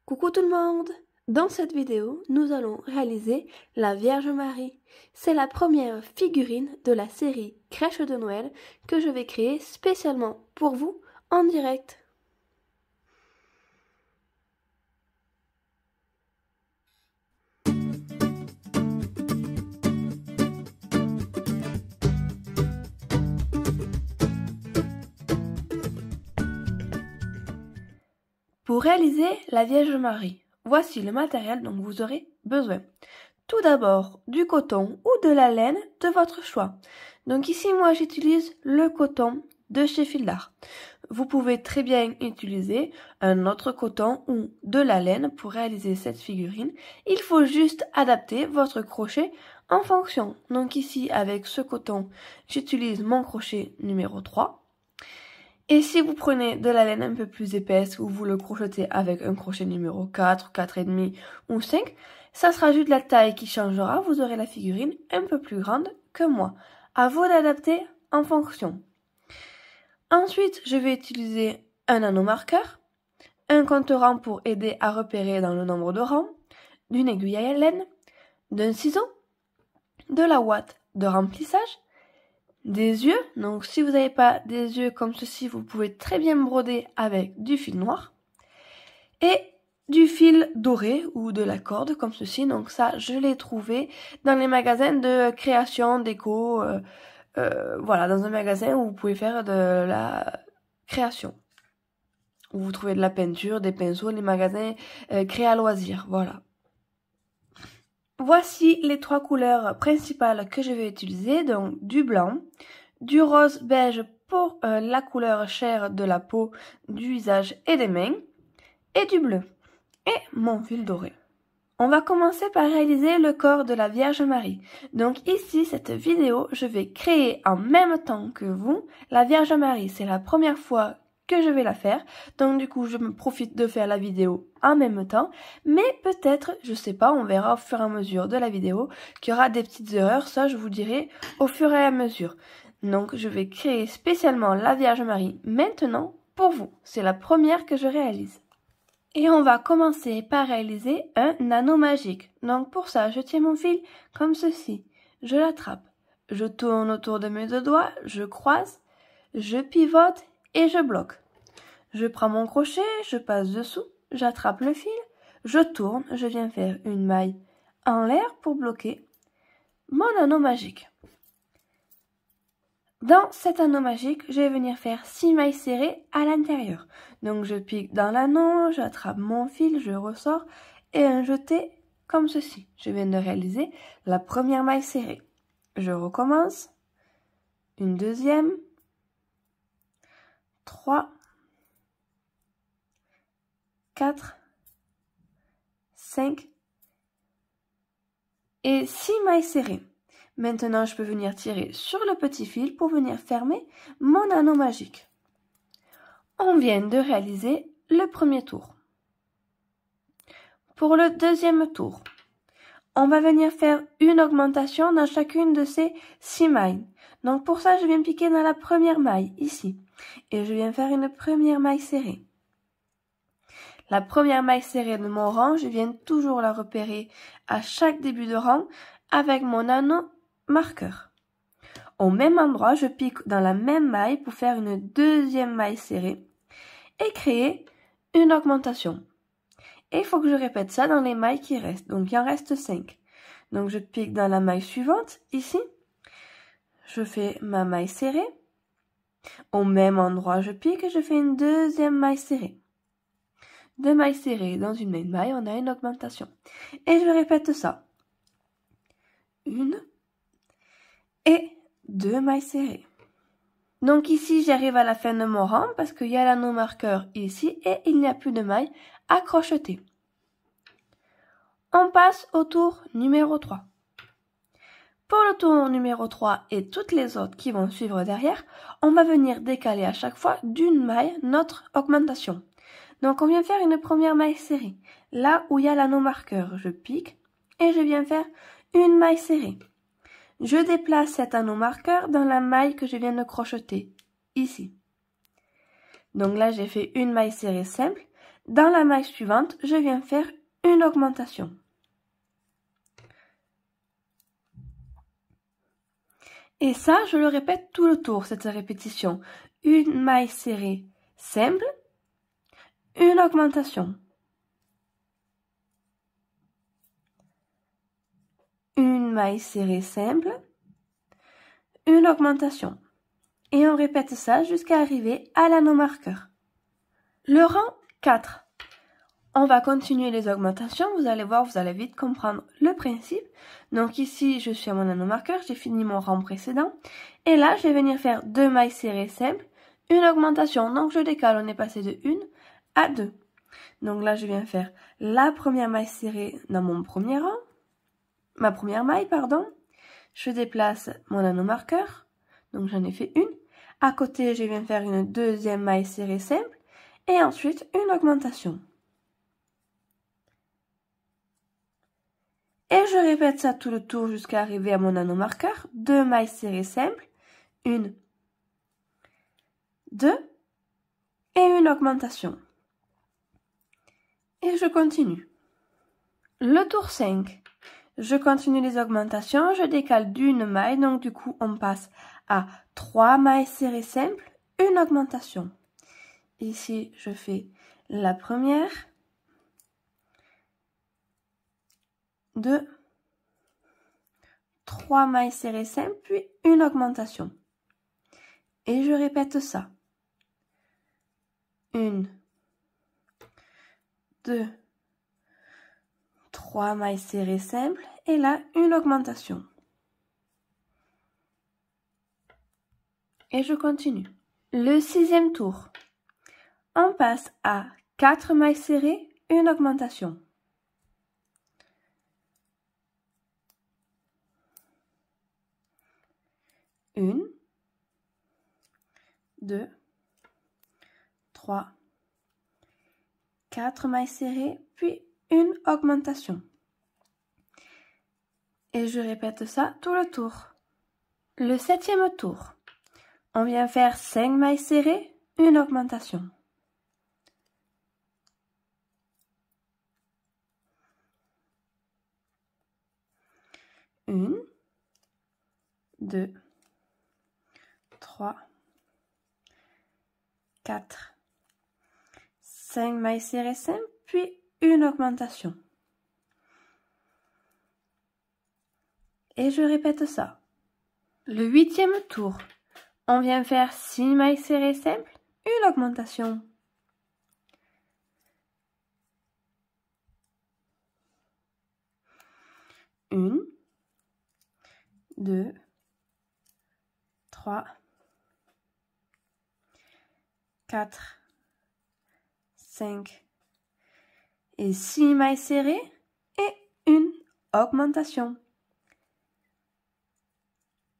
Coucou tout le monde! Dans cette vidéo, nous allons réaliser la Vierge Marie. C'est la première figurine de la série Crèche de Noël que je vais créer spécialement pour vous en direct. Pour réaliser la Vierge Marie, voici le matériel dont vous aurez besoin. Tout d'abord, du coton ou de la laine de votre choix. Donc ici, moi, j'utilise le coton de chez Fil d'Art. Vous pouvez très bien utiliser un autre coton ou de la laine pour réaliser cette figurine. Il faut juste adapter votre crochet en fonction. Donc ici, avec ce coton, j'utilise mon crochet numéro 3. Et si vous prenez de la laine un peu plus épaisse ou vous le crochetez avec un crochet numéro 4, 4,5 ou 5, ça sera juste la taille qui changera, vous aurez la figurine un peu plus grande que moi. À vous d'adapter en fonction. Ensuite, je vais utiliser un anneau marqueur, un compte-rang pour aider à repérer dans le nombre de rangs, d'une aiguille à laine, d'un ciseau, de la ouate de remplissage, des yeux. Donc si vous n'avez pas des yeux comme ceci, vous pouvez très bien broder avec du fil noir et du fil doré ou de la corde comme ceci. Donc ça, je l'ai trouvé dans les magasins de création déco, voilà, dans un magasin où vous pouvez faire de la création, où vous trouvez de la peinture, des pinceaux, les magasins créa loisirs, voilà. Voici les trois couleurs principales que je vais utiliser, donc du blanc, du rose beige pour la couleur chair de la peau, du visage et des mains, et du bleu, et mon fil doré. On va commencer par réaliser le corps de la Vierge Marie. Donc ici, cette vidéo, je vais créer en même temps que vous la Vierge Marie. C'est la première fois que je vais la faire, donc du coup je me profite de faire la vidéo en même temps, mais peut-être, je sais pas, on verra au fur et à mesure de la vidéo qu'il y aura des petites erreurs, ça je vous dirai au fur et à mesure. Donc je vais créer spécialement la Vierge Marie maintenant pour vous, c'est la première que je réalise. Et on va commencer par réaliser un anneau magique. Donc pour ça, je tiens mon fil comme ceci, je l'attrape, je tourne autour de mes deux doigts, je croise, je pivote et je bloque. Je prends mon crochet, je passe dessous, j'attrape le fil, je tourne, je viens faire une maille en l'air pour bloquer mon anneau magique. Dans cet anneau magique, je vais venir faire 6 mailles serrées à l'intérieur. Donc je pique dans l'anneau, j'attrape mon fil, je ressors et un jeté comme ceci. Je viens de réaliser la première maille serrée. Je recommence, une deuxième, 3, 4, 5 et 6 mailles serrées. Maintenant, je peux venir tirer sur le petit fil pour venir fermer mon anneau magique. On vient de réaliser le premier tour. Pour le deuxième tour, on va venir faire une augmentation dans chacune de ces 6 mailles. Donc pour ça, je viens piquer dans la première maille, ici. Et je viens faire une première maille serrée. La première maille serrée de mon rang, je viens toujours la repérer à chaque début de rang avec mon anneau marqueur. Au même endroit, je pique dans la même maille pour faire une deuxième maille serrée et créer une augmentation. Et il faut que je répète ça dans les mailles qui restent. Donc il en reste 5. Donc je pique dans la maille suivante, ici. Je fais ma maille serrée. Au même endroit, je pique et je fais une deuxième maille serrée. 2 mailles serrées dans une même maille, on a une augmentation. Et je répète ça. 1 et 2 mailles serrées. Donc ici, j'arrive à la fin de mon rang parce qu'il y a l'anneau marqueur ici et il n'y a plus de mailles à crocheter. On passe au tour numéro 3. Pour le tour numéro 3 et toutes les autres qui vont suivre derrière, on va venir décaler à chaque fois d'une maille notre augmentation. Donc on vient faire une première maille serrée. Là où il y a l'anneau marqueur, je pique et je viens faire une maille serrée. Je déplace cet anneau marqueur dans la maille que je viens de crocheter, ici. Donc là, j'ai fait une maille serrée simple. dans la maille suivante, je viens faire une augmentation. Et ça, je le répète tout le tour, cette répétition. Une maille serrée simple, une augmentation. Une maille serrée simple, une augmentation. Et on répète ça jusqu'à arriver à l'anneau marqueur. Le rang 4. On va continuer les augmentations, vous allez voir, vous allez vite comprendre le principe. Donc ici, je suis à mon anneau marqueur, j'ai fini mon rang précédent. Et là, je vais venir faire 2 mailles serrées simples, une augmentation. Donc je décale, on est passé de 1 à 2. Donc là, je viens faire la première maille serrée dans mon premier rang. Ma première maille, pardon. Je déplace mon anneau marqueur. Donc j'en ai fait une. À côté, je viens faire une deuxième maille serrée simple. Et ensuite, une augmentation. Et je répète ça tout le tour jusqu'à arriver à mon anneau marqueur. 2 mailles serrées simples. 1, 2 et une augmentation. Et je continue. Le tour 5. Je continue les augmentations, je décale d'une maille, donc du coup on passe à 3 mailles serrées simples, une augmentation. Ici je fais la première, 2, 3 mailles serrées simples, puis une augmentation. Et je répète ça. 1, 2, 3 mailles serrées simples et là une augmentation. Et je continue. Le 6e tour. On passe à 4 mailles serrées, une augmentation. Une, 2, 3, 4 mailles serrées, puis une augmentation. Et je répète ça tout le tour. Le 7e tour. On vient faire 5 mailles serrées, une augmentation. Une, 2, 3, 4, 5 mailles serrées simples, puis une augmentation. Et je répète ça. Le 8e tour. On vient faire 6 mailles serrées simples, une augmentation. Une, 2, 3, 4, 5 et 6 mailles serrées et une augmentation.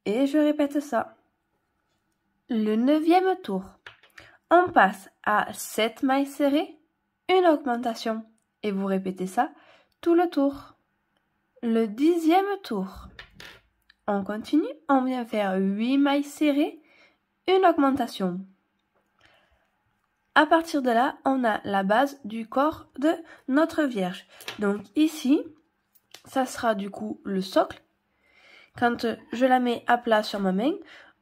Et je répète ça. Le 9e tour. On passe à 7 mailles serrées, une augmentation. Et vous répétez ça tout le tour. Le 10e tour. On continue, on vient faire 8 mailles serrées, une augmentation. À partir de là, on a la base du corps de notre Vierge. Donc ici, ça sera du coup le socle. Quand je la mets à plat sur ma main,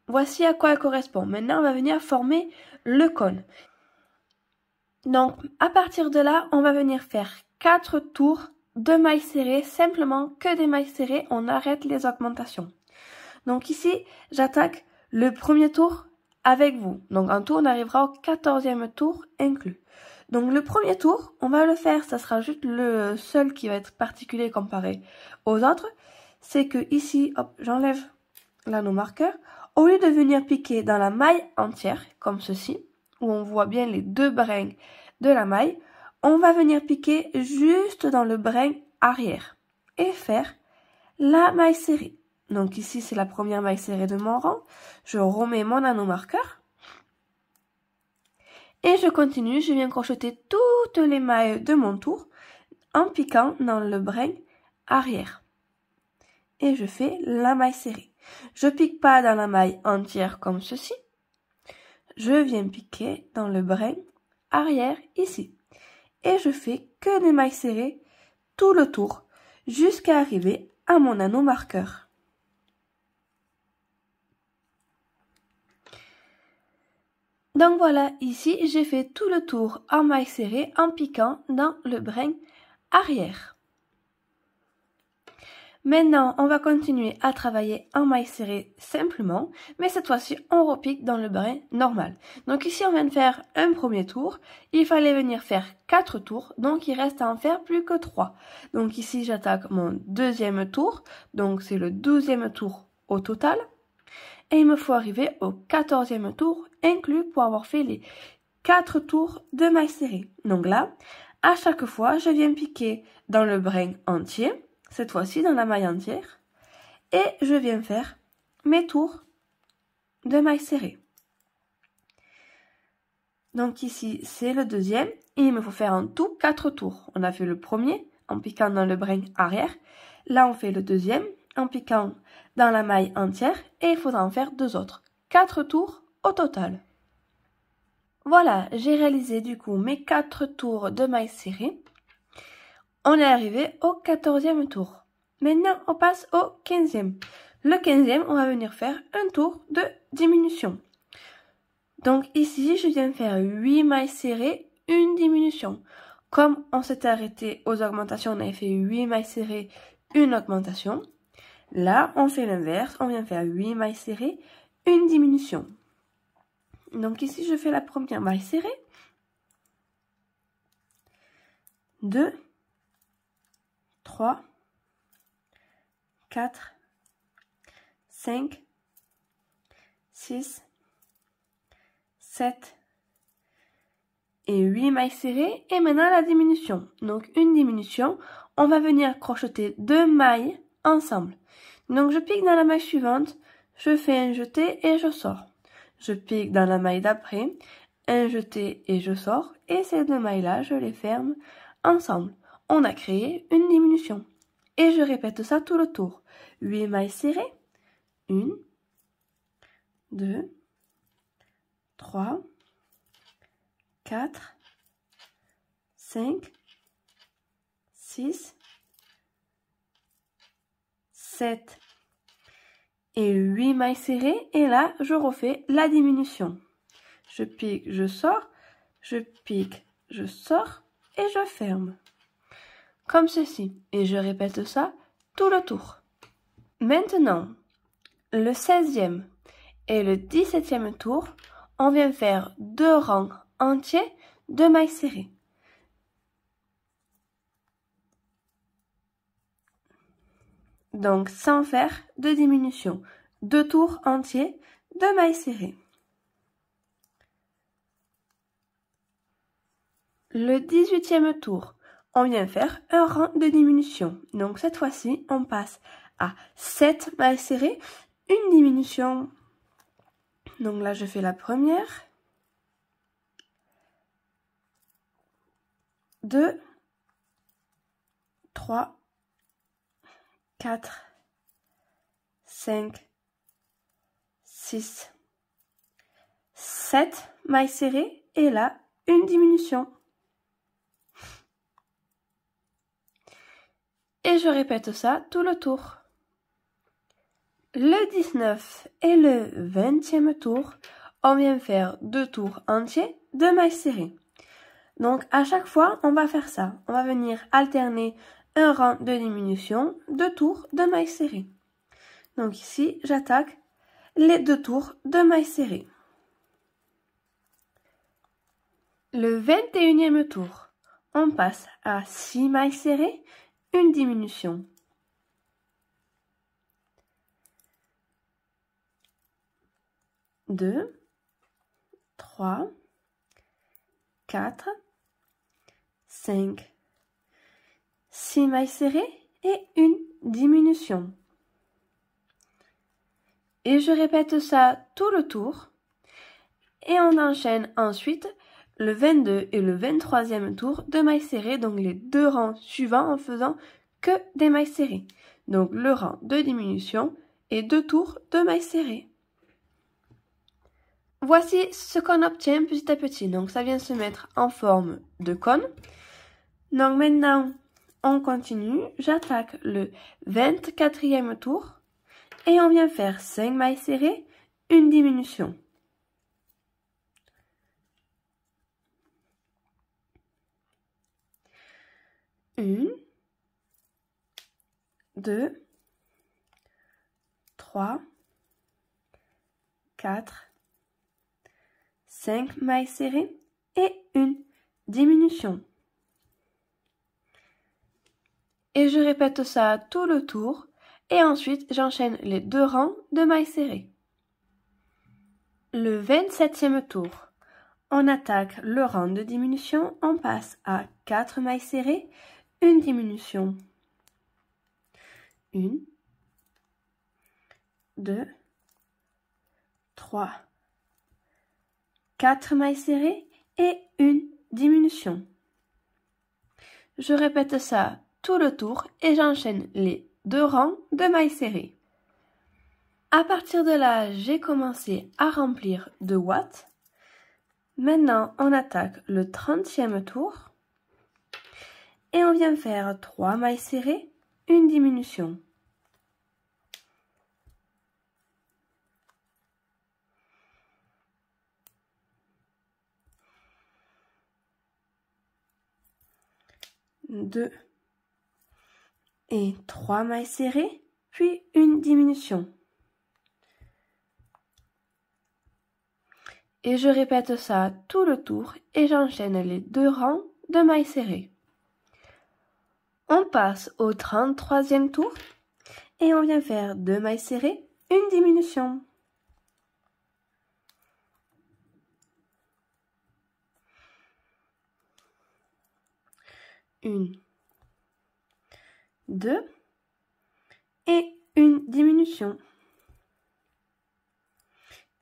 voici à quoi elle correspond. Maintenant, on va venir former le cône. Donc, à partir de là, on va venir faire 4 tours de mailles serrées, simplement que des mailles serrées, on arrête les augmentations. Donc ici, j'attaque le premier tour avec vous. Donc en tout, on arrivera au 14e tour inclus. Donc le premier tour, on va le faire, ça sera juste le seul qui va être particulier comparé aux autres. C'est que ici, hop, j'enlève l'anneau marqueur. Au lieu de venir piquer dans la maille entière, comme ceci, où on voit bien les 2 brins de la maille, on va venir piquer juste dans le brin arrière et faire la maille serrée. Donc ici, c'est la première maille serrée de mon rang. Je remets mon anneau marqueur. Et je continue, je viens crocheter toutes les mailles de mon tour en piquant dans le brin arrière. Et je fais la maille serrée. Je pique pas dans la maille entière comme ceci. Je viens piquer dans le brin arrière ici. et je fais que des mailles serrées tout le tour jusqu'à arriver à mon anneau marqueur. Donc voilà, ici j'ai fait tout le tour en mailles serrées en piquant dans le brin arrière. Maintenant, on va continuer à travailler en mailles serrées simplement, mais cette fois-ci, on repique dans le brin normal. Donc ici, on vient de faire un premier tour. Il fallait venir faire 4 tours, donc il reste à en faire plus que 3. Donc ici, j'attaque mon deuxième tour, donc c'est le 12e tour au total. Et il me faut arriver au 14e tour inclus pour avoir fait les 4 tours de mailles serrées. Donc là, à chaque fois, je viens piquer dans le brin entier. Cette fois-ci dans la maille entière, et je viens faire mes tours de mailles serrées. Donc ici, c'est le deuxième, et il me faut faire en tout 4 tours. On a fait le premier en piquant dans le brin arrière, là on fait le deuxième en piquant dans la maille entière, et il faudra en faire 2 autres. 4 tours au total. Voilà, j'ai réalisé du coup mes 4 tours de mailles serrées. On est arrivé au 14e tour. Maintenant, on passe au 15e. Le 15e, on va venir faire un tour de diminution. Donc ici, je viens faire 8 mailles serrées, une diminution. Comme on s'était arrêté aux augmentations, on avait fait 8 mailles serrées, une augmentation. Là, on fait l'inverse, on vient faire 8 mailles serrées, une diminution. Donc ici, je fais la première maille serrée. 2, 3, 4, 5, 6, 7 et 8 mailles serrées. Et maintenant la diminution. Donc une diminution, on va venir crocheter 2 mailles ensemble. Donc je pique dans la maille suivante, je fais un jeté et je sors. Je pique dans la maille d'après, un jeté et je sors. Et ces 2 mailles-là, je les ferme ensemble. On a créé une diminution. Et je répète ça tout le tour. 8 mailles serrées. 1, 2, 3, 4, 5, 6, 7 et 8 mailles serrées. Et là, je refais la diminution. Je pique, je sors, je pique, je sors et je ferme. Comme ceci. Et je répète ça tout le tour. Maintenant, le 16e et le 17e tour, on vient faire 2 rangs entiers de mailles serrées. Donc, sans faire de diminution. 2 tours entiers de mailles serrées. Le 18e tour, on vient faire un rang de diminution. Donc cette fois-ci, on passe à 7 mailles serrées, une diminution. Donc là, je fais la première. 2, 3, 4, 5, 6, 7 mailles serrées et là, une diminution. Et je répète ça tout le tour. Le 19 et le 20e tour, on vient faire 2 tours entiers de mailles serrées. Donc à chaque fois, on va faire ça. On va venir alterner un rang de diminution, 2 tours de mailles serrées. Donc ici, j'attaque les 2 tours de mailles serrées. Le 21e tour, on passe à 6 mailles serrées, une diminution. 2, 3, 4, 5, 6 mailles serrées et une diminution. Et je répète ça tout le tour. Et on enchaîne ensuite le 22 et le 23e tour de mailles serrées, donc les 2 rangs suivants en faisant que des mailles serrées. Donc le rang de diminution et 2 tours de mailles serrées. Voici ce qu'on obtient petit à petit. Donc ça vient se mettre en forme de cône. Donc maintenant, on continue. J'attaque le 24e tour et on vient faire 5 mailles serrées, une diminution. Une, 2, 3, 4, 5 mailles serrées et une diminution. Et je répète ça tout le tour et ensuite j'enchaîne les 2 rangs de mailles serrées. Le 27e tour, on attaque le rang de diminution, on passe à 4 mailles serrées, une diminution. 1, 2, 3, 4 mailles serrées et une diminution. Je répète ça tout le tour et j'enchaîne les 2 rangs de mailles serrées. À partir de là, j'ai commencé à remplir de watts. Maintenant, on attaque le 30e tour et on vient faire 3 mailles serrées, une diminution. Deux et 3 mailles serrées, puis une diminution. Et je répète ça tout le tour et j'enchaîne les 2 rangs de mailles serrées. On passe au 33e tour et on vient faire 2 mailles serrées, une diminution. Une, 2 et une diminution.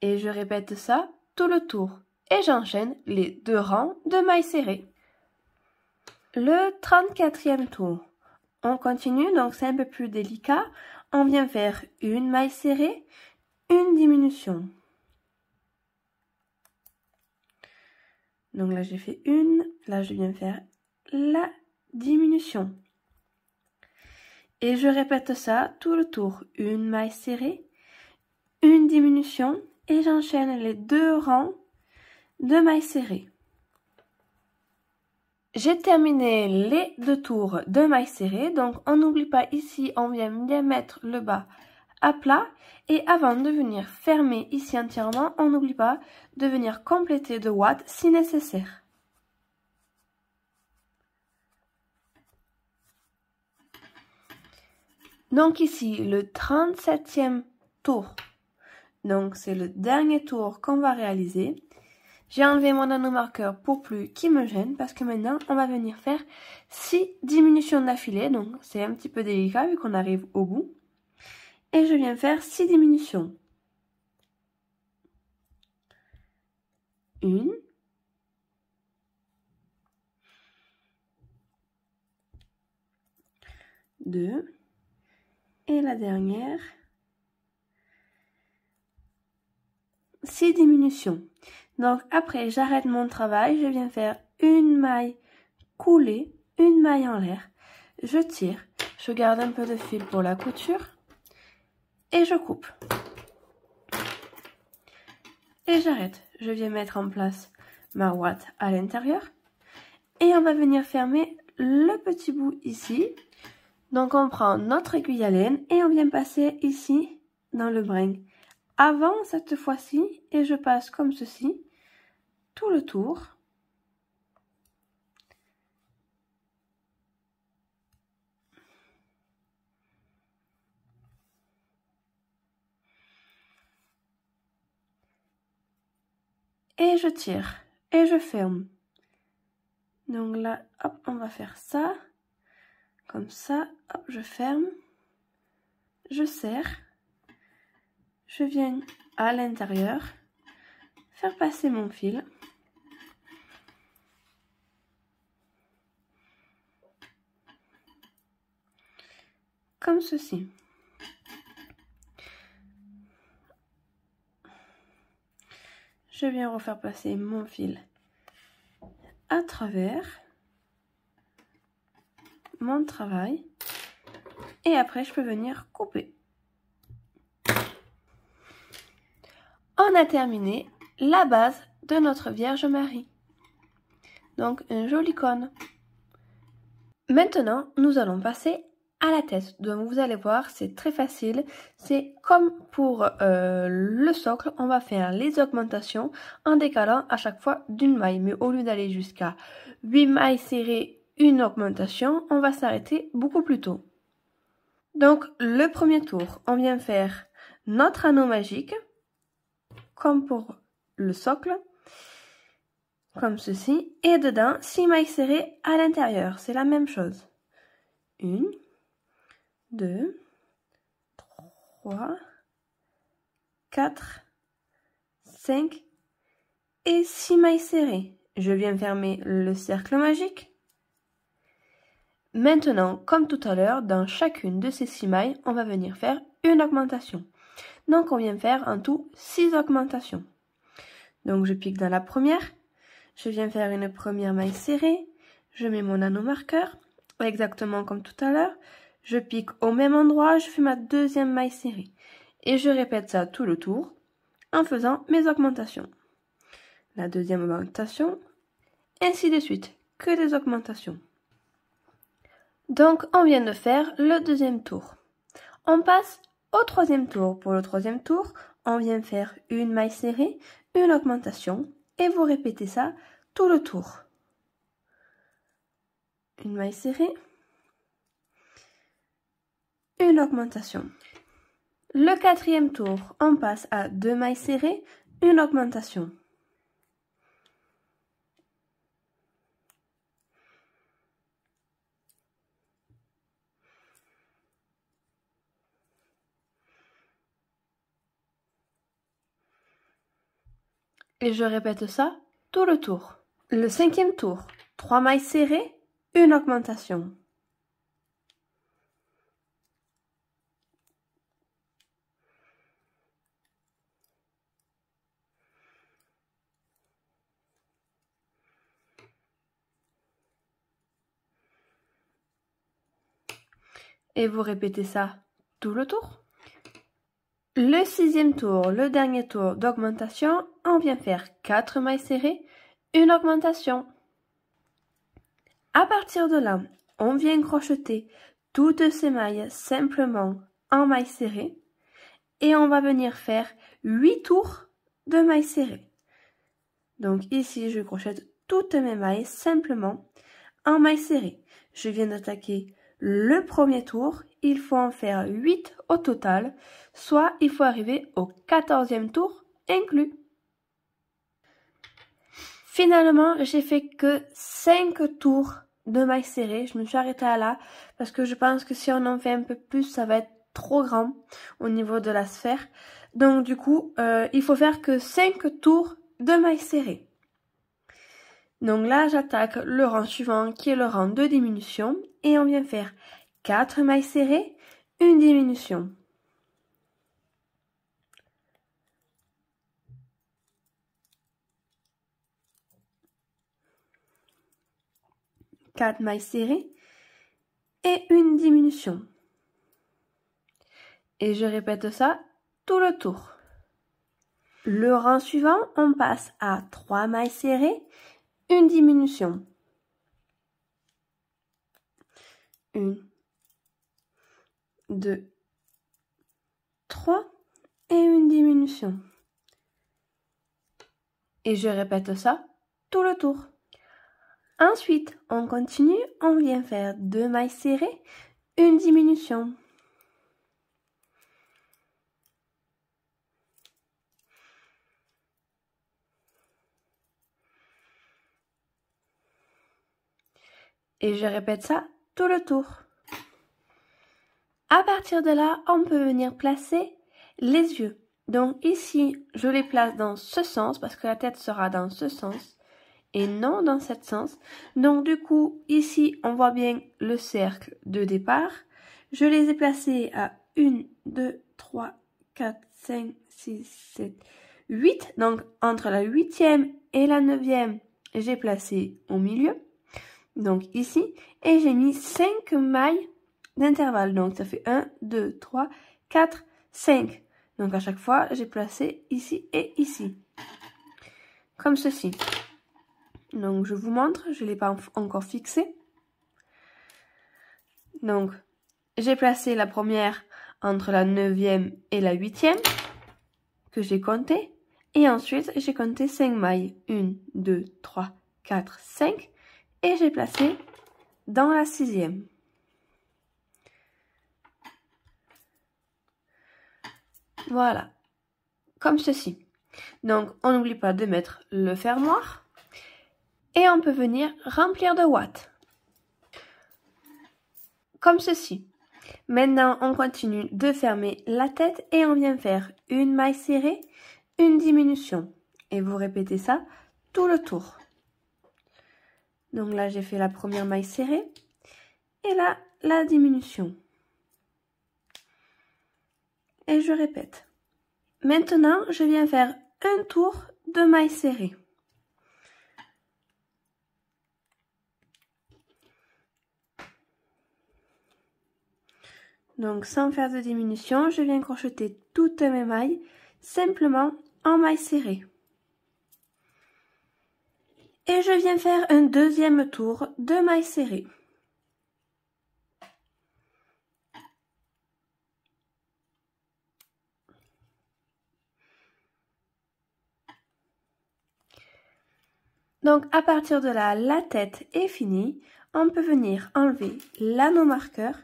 Et je répète ça tout le tour et j'enchaîne les 2 rangs de mailles serrées. Le 34e tour, on continue, donc c'est un peu plus délicat. On vient faire une maille serrée, une diminution. Donc là j'ai fait une, là je viens faire la diminution. Et je répète ça tout le tour, une maille serrée, une diminution et j'enchaîne les 2 rangs de mailles serrées. J'ai terminé les 2 tours de mailles serrées, donc on n'oublie pas ici, on vient bien mettre le bas à plat et avant de venir fermer ici entièrement, on n'oublie pas de venir compléter de watts si nécessaire. Donc ici, le 37e tour, donc c'est le dernier tour qu'on va réaliser. J'ai enlevé mon nanomarqueur pour plus qu'il me gêne parce que maintenant on va venir faire 6 diminutions d'affilée, donc c'est un petit peu délicat vu qu'on arrive au bout. Et je viens faire 6 diminutions. Une. Deux. Et la dernière. 6 diminutions. Donc après j'arrête mon travail, je viens faire une maille coulée, une maille en l'air. Je tire, je garde un peu de fil pour la couture et je coupe. Et j'arrête. Je viens mettre en place ma ouate à l'intérieur. Et on va venir fermer le petit bout ici. Donc on prend notre aiguille à laine et on vient passer ici dans le brin. Avant cette fois-ci, et je passe comme ceci, tout le tour. Et je tire, et je ferme. Donc là, hop, on va faire ça. Comme ça, hop, je ferme. Je serre. Je viens à l'intérieur, faire passer mon fil. Comme ceci. Je viens refaire passer mon fil à travers. mon travail. Et après, je peux venir couper. On a terminé la base de notre Vierge Marie. Donc, un joli cône. Maintenant, nous allons passer à la tête. Donc, vous allez voir, c'est très facile. C'est comme pour le socle, on va faire les augmentations en décalant à chaque fois d'une maille. Mais au lieu d'aller jusqu'à 8 mailles serrées, une augmentation, on va s'arrêter beaucoup plus tôt. Donc, le premier tour, on vient faire notre anneau magique, comme pour le socle, comme ceci, et dedans, 6 mailles serrées à l'intérieur, c'est la même chose. 1, 2, 3, 4, 5 et 6 mailles serrées. Je viens fermer le cercle magique. Maintenant, comme tout à l'heure, dans chacune de ces 6 mailles, on va venir faire une augmentation. Donc, on vient faire en tout 6 augmentations. Donc, je pique dans la première. Je viens faire une première maille serrée. Je mets mon anneau marqueur, exactement comme tout à l'heure. Je pique au même endroit, je fais ma deuxième maille serrée. Et je répète ça tout le tour en faisant mes augmentations. La deuxième augmentation, ainsi de suite, que des augmentations. Donc, on vient de faire le deuxième tour. On passe au troisième tour. Pour le troisième tour, on vient faire une maille serrée, une augmentation, et vous répétez ça tout le tour. Une maille serrée, une augmentation. Le quatrième tour, on passe à 2 mailles serrées, une augmentation. Et je répète ça tout le tour. Le cinquième tour, 3 mailles serrées, une augmentation. Et vous répétez ça tout le tour. Le sixième tour, le dernier tour d'augmentation, on vient faire 4 mailles serrées, une augmentation. À partir de là, on vient crocheter toutes ces mailles simplement en mailles serrées et on va venir faire 8 tours de mailles serrées. Donc ici, je crochète toutes mes mailles simplement en mailles serrées. Je viens d'attaquer le premier tour, il faut en faire 8 au total, soit il faut arriver au 14e tour inclus. Finalement, j'ai fait que 5 tours de mailles serrées. Je me suis arrêtée à là parce que je pense que si on en fait un peu plus, ça va être trop grand au niveau de la sphère. Donc du coup, il faut faire que 5 tours de mailles serrées. Donc là, j'attaque le rang suivant qui est le rang de diminution et on vient faire 4 mailles serrées, une diminution. Quatre mailles serrées et une diminution. Et je répète ça tout le tour. Le rang suivant, on passe à 3 mailles serrées, une diminution. 1, 2, 3 et une diminution. Et je répète ça tout le tour. Ensuite, on continue, on vient faire 2 mailles serrées, une diminution. Et je répète ça tout le tour. À partir de là, on peut venir placer les yeux. Donc ici, je les place dans ce sens parce que la tête sera dans ce sens et non dans ce sens. Donc du coup, ici, on voit bien le cercle de départ. Je les ai placés à 1, 2, 3, 4, 5, 6, 7, 8. Donc entre la 8e et la 9e, j'ai placé au milieu. donc ici, et j'ai mis 5 mailles d'intervalle. Donc ça fait 1, 2, 3, 4, 5. Donc à chaque fois, j'ai placé ici et ici. Comme ceci. Donc je vous montre, je ne l'ai pas encore fixé. Donc j'ai placé la première entre la 9e et la 8e que j'ai compté. Et ensuite, j'ai compté 5 mailles. 1, 2, 3, 4, 5. Et j'ai placé dans la 6e. Voilà. Comme ceci. Donc, on n'oublie pas de mettre le fermoir. Et on peut venir remplir de watts. Comme ceci. Maintenant, on continue de fermer la tête et on vient faire une maille serrée, une diminution. Et vous répétez ça tout le tour. Donc là, j'ai fait la première maille serrée et là, la diminution. Et je répète. Maintenant, je viens faire un tour de maille serrée. Donc, sans faire de diminution, je viens crocheter toutes mes mailles simplement en maille serrée. Et je viens faire un deuxième tour de maille serrée. Donc, à partir de là, la tête est finie. On peut venir enlever l'anneau marqueur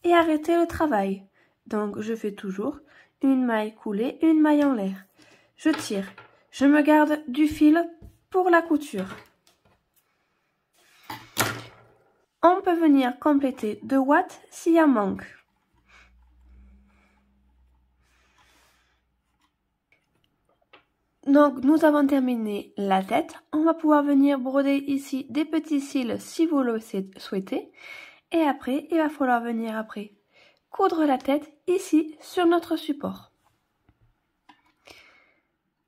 et arrêter le travail. Donc, je fais toujours une maille coulée, une maille en l'air. Je tire. Je me garde du fil pour la couture. On peut venir compléter de watts s'il y en manque. Donc, nous avons terminé la tête. On va pouvoir venir broder ici des petits cils si vous le souhaitez. Et après, il va falloir venir après coudre la tête ici sur notre support.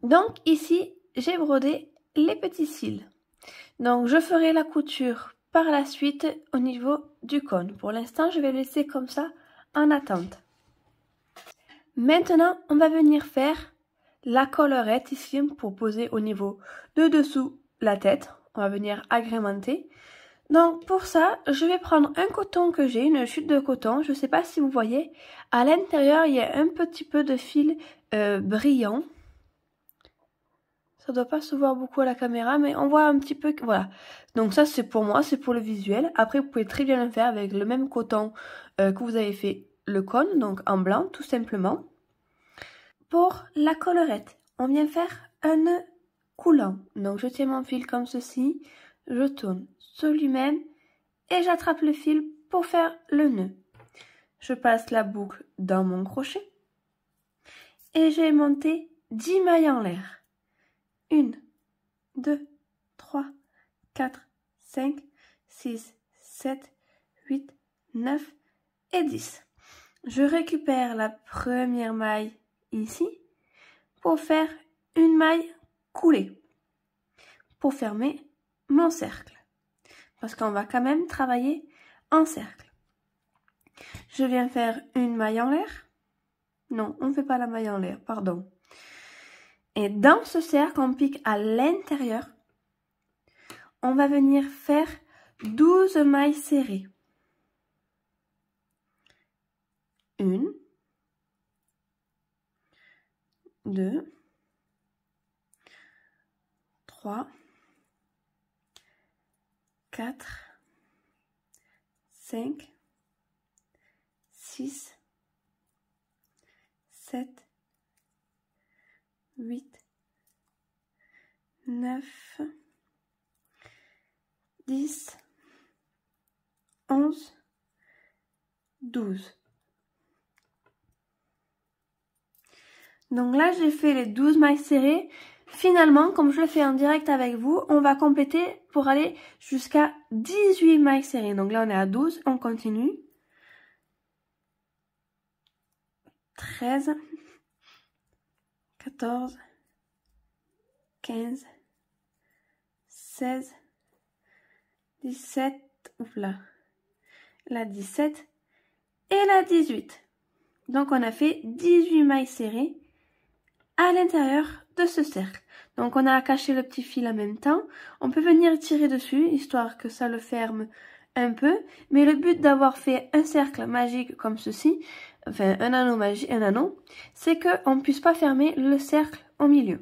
Donc, ici, j'ai brodé les petits cils. Donc, je ferai la couture par la suite au niveau du cône. Pour l'instant, je vais laisser comme ça en attente. Maintenant, on va venir faire la collerette ici pour poser au niveau de dessous la tête. On va venir agrémenter. Donc pour ça, je vais prendre un coton que j'ai, une chute de coton. Je ne sais pas si vous voyez. À l'intérieur, il y a un petit peu de fil brillant. Ça ne doit pas se voir beaucoup à la caméra, mais on voit un petit peu. Voilà. Donc ça, c'est pour moi, c'est pour le visuel. Après, vous pouvez très bien le faire avec le même coton que vous avez fait le cône, donc en blanc, tout simplement. Pour la collerette, on vient faire un nœud coulant. Donc je tiens mon fil comme ceci, je tourne sur lui-même et j'attrape le fil pour faire le nœud. Je passe la boucle dans mon crochet et j'ai monté 10 mailles en l'air. 1, 2, 3, 4, 5, 6, 7, 8, 9 et 10. Je récupère la première maille ici pour faire une maille coulée pour fermer mon cercle parce qu'on va quand même travailler en cercle. Je viens faire une maille en l'air. Non, on ne fait pas la maille en l'air, pardon. Et dans ce cercle, on pique à l'intérieur. On va venir faire 12 mailles serrées. 1, 2, 3, 4, 5, 6, 7, 8, 9, 10, 11, 12. Donc là, j'ai fait les 12 mailles serrées. Finalement, comme je le fais en direct avec vous, on va compléter pour aller jusqu'à 18 mailles serrées. Donc là, on est à 12, on continue. 13, 14, 15, 16, 17, oula, la 17 et la 18. Donc on a fait 18 mailles serrées à l'intérieur de ce cercle. Donc on a caché le petit fil en même temps. On peut venir tirer dessus, histoire que ça le ferme un peu. Mais le but d'avoir fait un cercle magique comme ceci, enfin un anneau magique, c'est qu'on ne puisse pas fermer le cercle au milieu.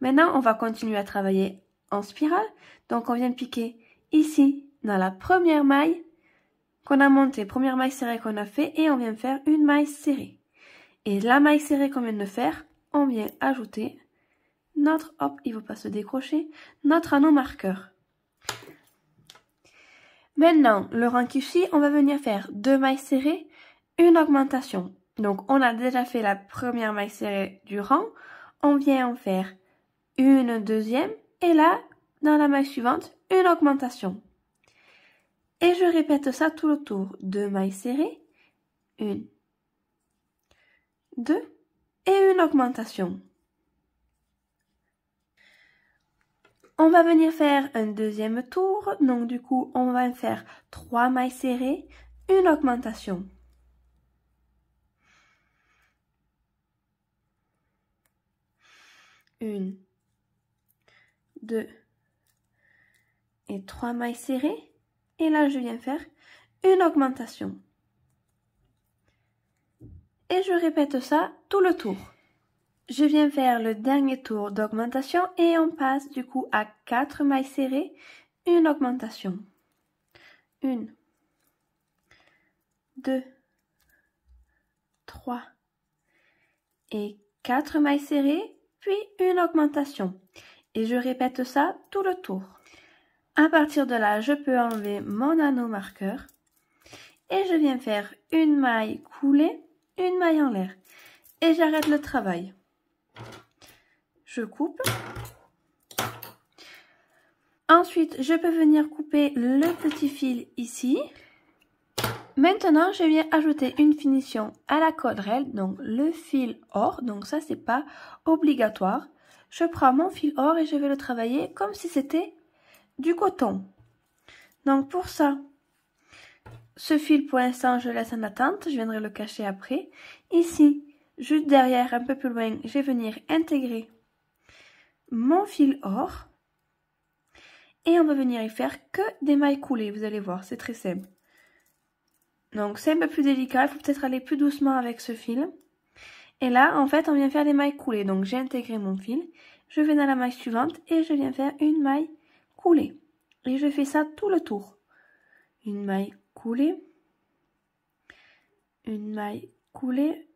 Maintenant, on va continuer à travailler en spirale. Donc on vient piquer ici, dans la première maille qu'on a montée, première maille serrée qu'on a fait, et on vient faire une maille serrée. Et la maille serrée qu'on vient de faire, on vient ajouter notre, hop, il ne faut pas se décrocher, notre anneau marqueur. Maintenant, le rang qui suit, on va venir faire 2 mailles serrées, une augmentation. Donc, on a déjà fait la première maille serrée du rang, on vient en faire une deuxième, et là, dans la maille suivante, une augmentation. Et je répète ça tout le tour. 2 mailles serrées, 1, 2, et une augmentation. On va venir faire un deuxième tour, donc du coup, on va faire 3 mailles serrées, une augmentation. Une, 2 et 3 mailles serrées. Et là, je viens faire une augmentation. Et je répète ça tout le tour. Je viens faire le dernier tour d'augmentation et on passe du coup à 4 mailles serrées, une augmentation. 1, 2, 3 et 4 mailles serrées, puis une augmentation. Et je répète ça tout le tour. À partir de là, je peux enlever mon anneau marqueur et je viens faire une maille coulée, une maille en l'air. Et j'arrête le travail. Je coupe. Ensuite, je peux venir couper le petit fil ici. Maintenant, je viens ajouter une finition à la cordrelle, donc le fil or. Donc ça, c'est pas obligatoire. Je prends mon fil or et je vais le travailler comme si c'était du coton. Donc pour ça, ce fil pour l'instant, je laisse en attente. Je viendrai le cacher après. Ici, juste derrière, un peu plus loin, je vais venir intégrer mon fil or. Et on va venir y faire que des mailles coulées, vous allez voir, c'est très simple. Donc c'est un peu plus délicat, il faut peut-être aller plus doucement avec ce fil. Et là, en fait, on vient faire des mailles coulées. Donc j'ai intégré mon fil, je vais dans la maille suivante et je viens faire une maille coulée. Et je fais ça tout le tour. Une maille coulée, une maille coulée,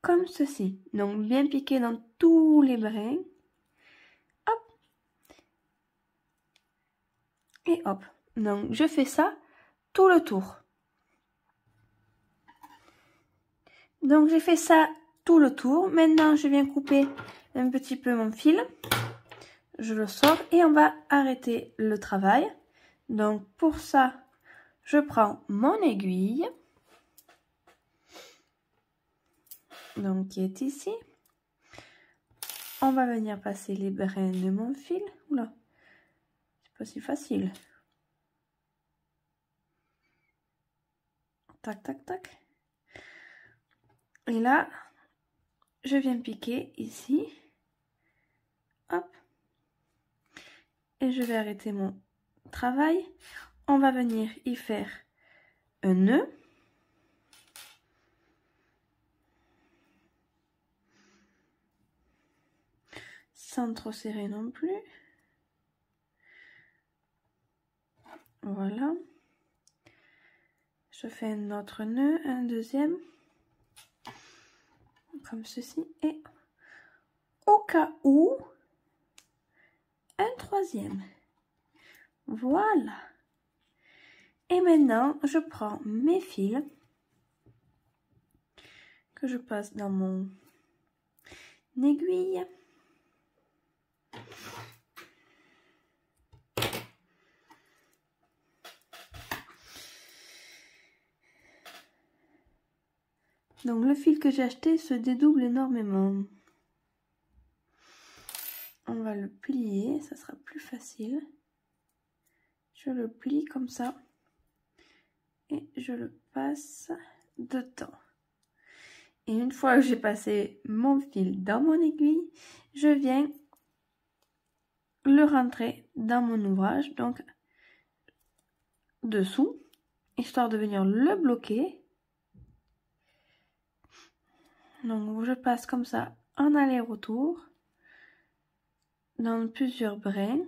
comme ceci. Donc bien piqué dans tous les brins. Hop. Et hop. Donc je fais ça tout le tour. Donc j'ai fait ça tout le tour. Maintenant je viens couper un petit peu mon fil. Je le sors et on va arrêter le travail. Donc pour ça, je prends mon aiguille. Donc qui est ici. On va venir passer les brins de mon fil. Oula, c'est pas si facile. Tac, tac, tac. Et là, je viens piquer ici. Hop. Et je vais arrêter mon travail. On va venir y faire un nœud. Sans trop serrer non plus. Voilà. Je fais un autre nœud, un deuxième. Comme ceci. Et au cas où, un troisième. Voilà. Et maintenant, je prends mes fils que je passe dans mon aiguille. Donc le fil que j'ai acheté se dédouble énormément. On va le plier, ça sera plus facile. Je le plie comme ça et je le passe dedans. Et une fois que j'ai passé mon fil dans mon aiguille, je viens le rentrer dans mon ouvrage, donc dessous, histoire de venir le bloquer. Donc je passe comme ça en aller-retour dans plusieurs brins.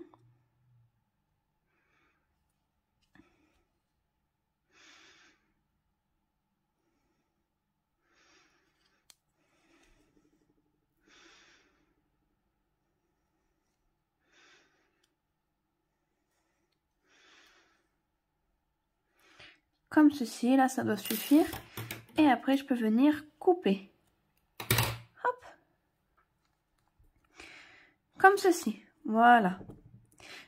Comme ceci, là ça doit suffire. Et après je peux venir couper. Hop. Comme ceci, voilà.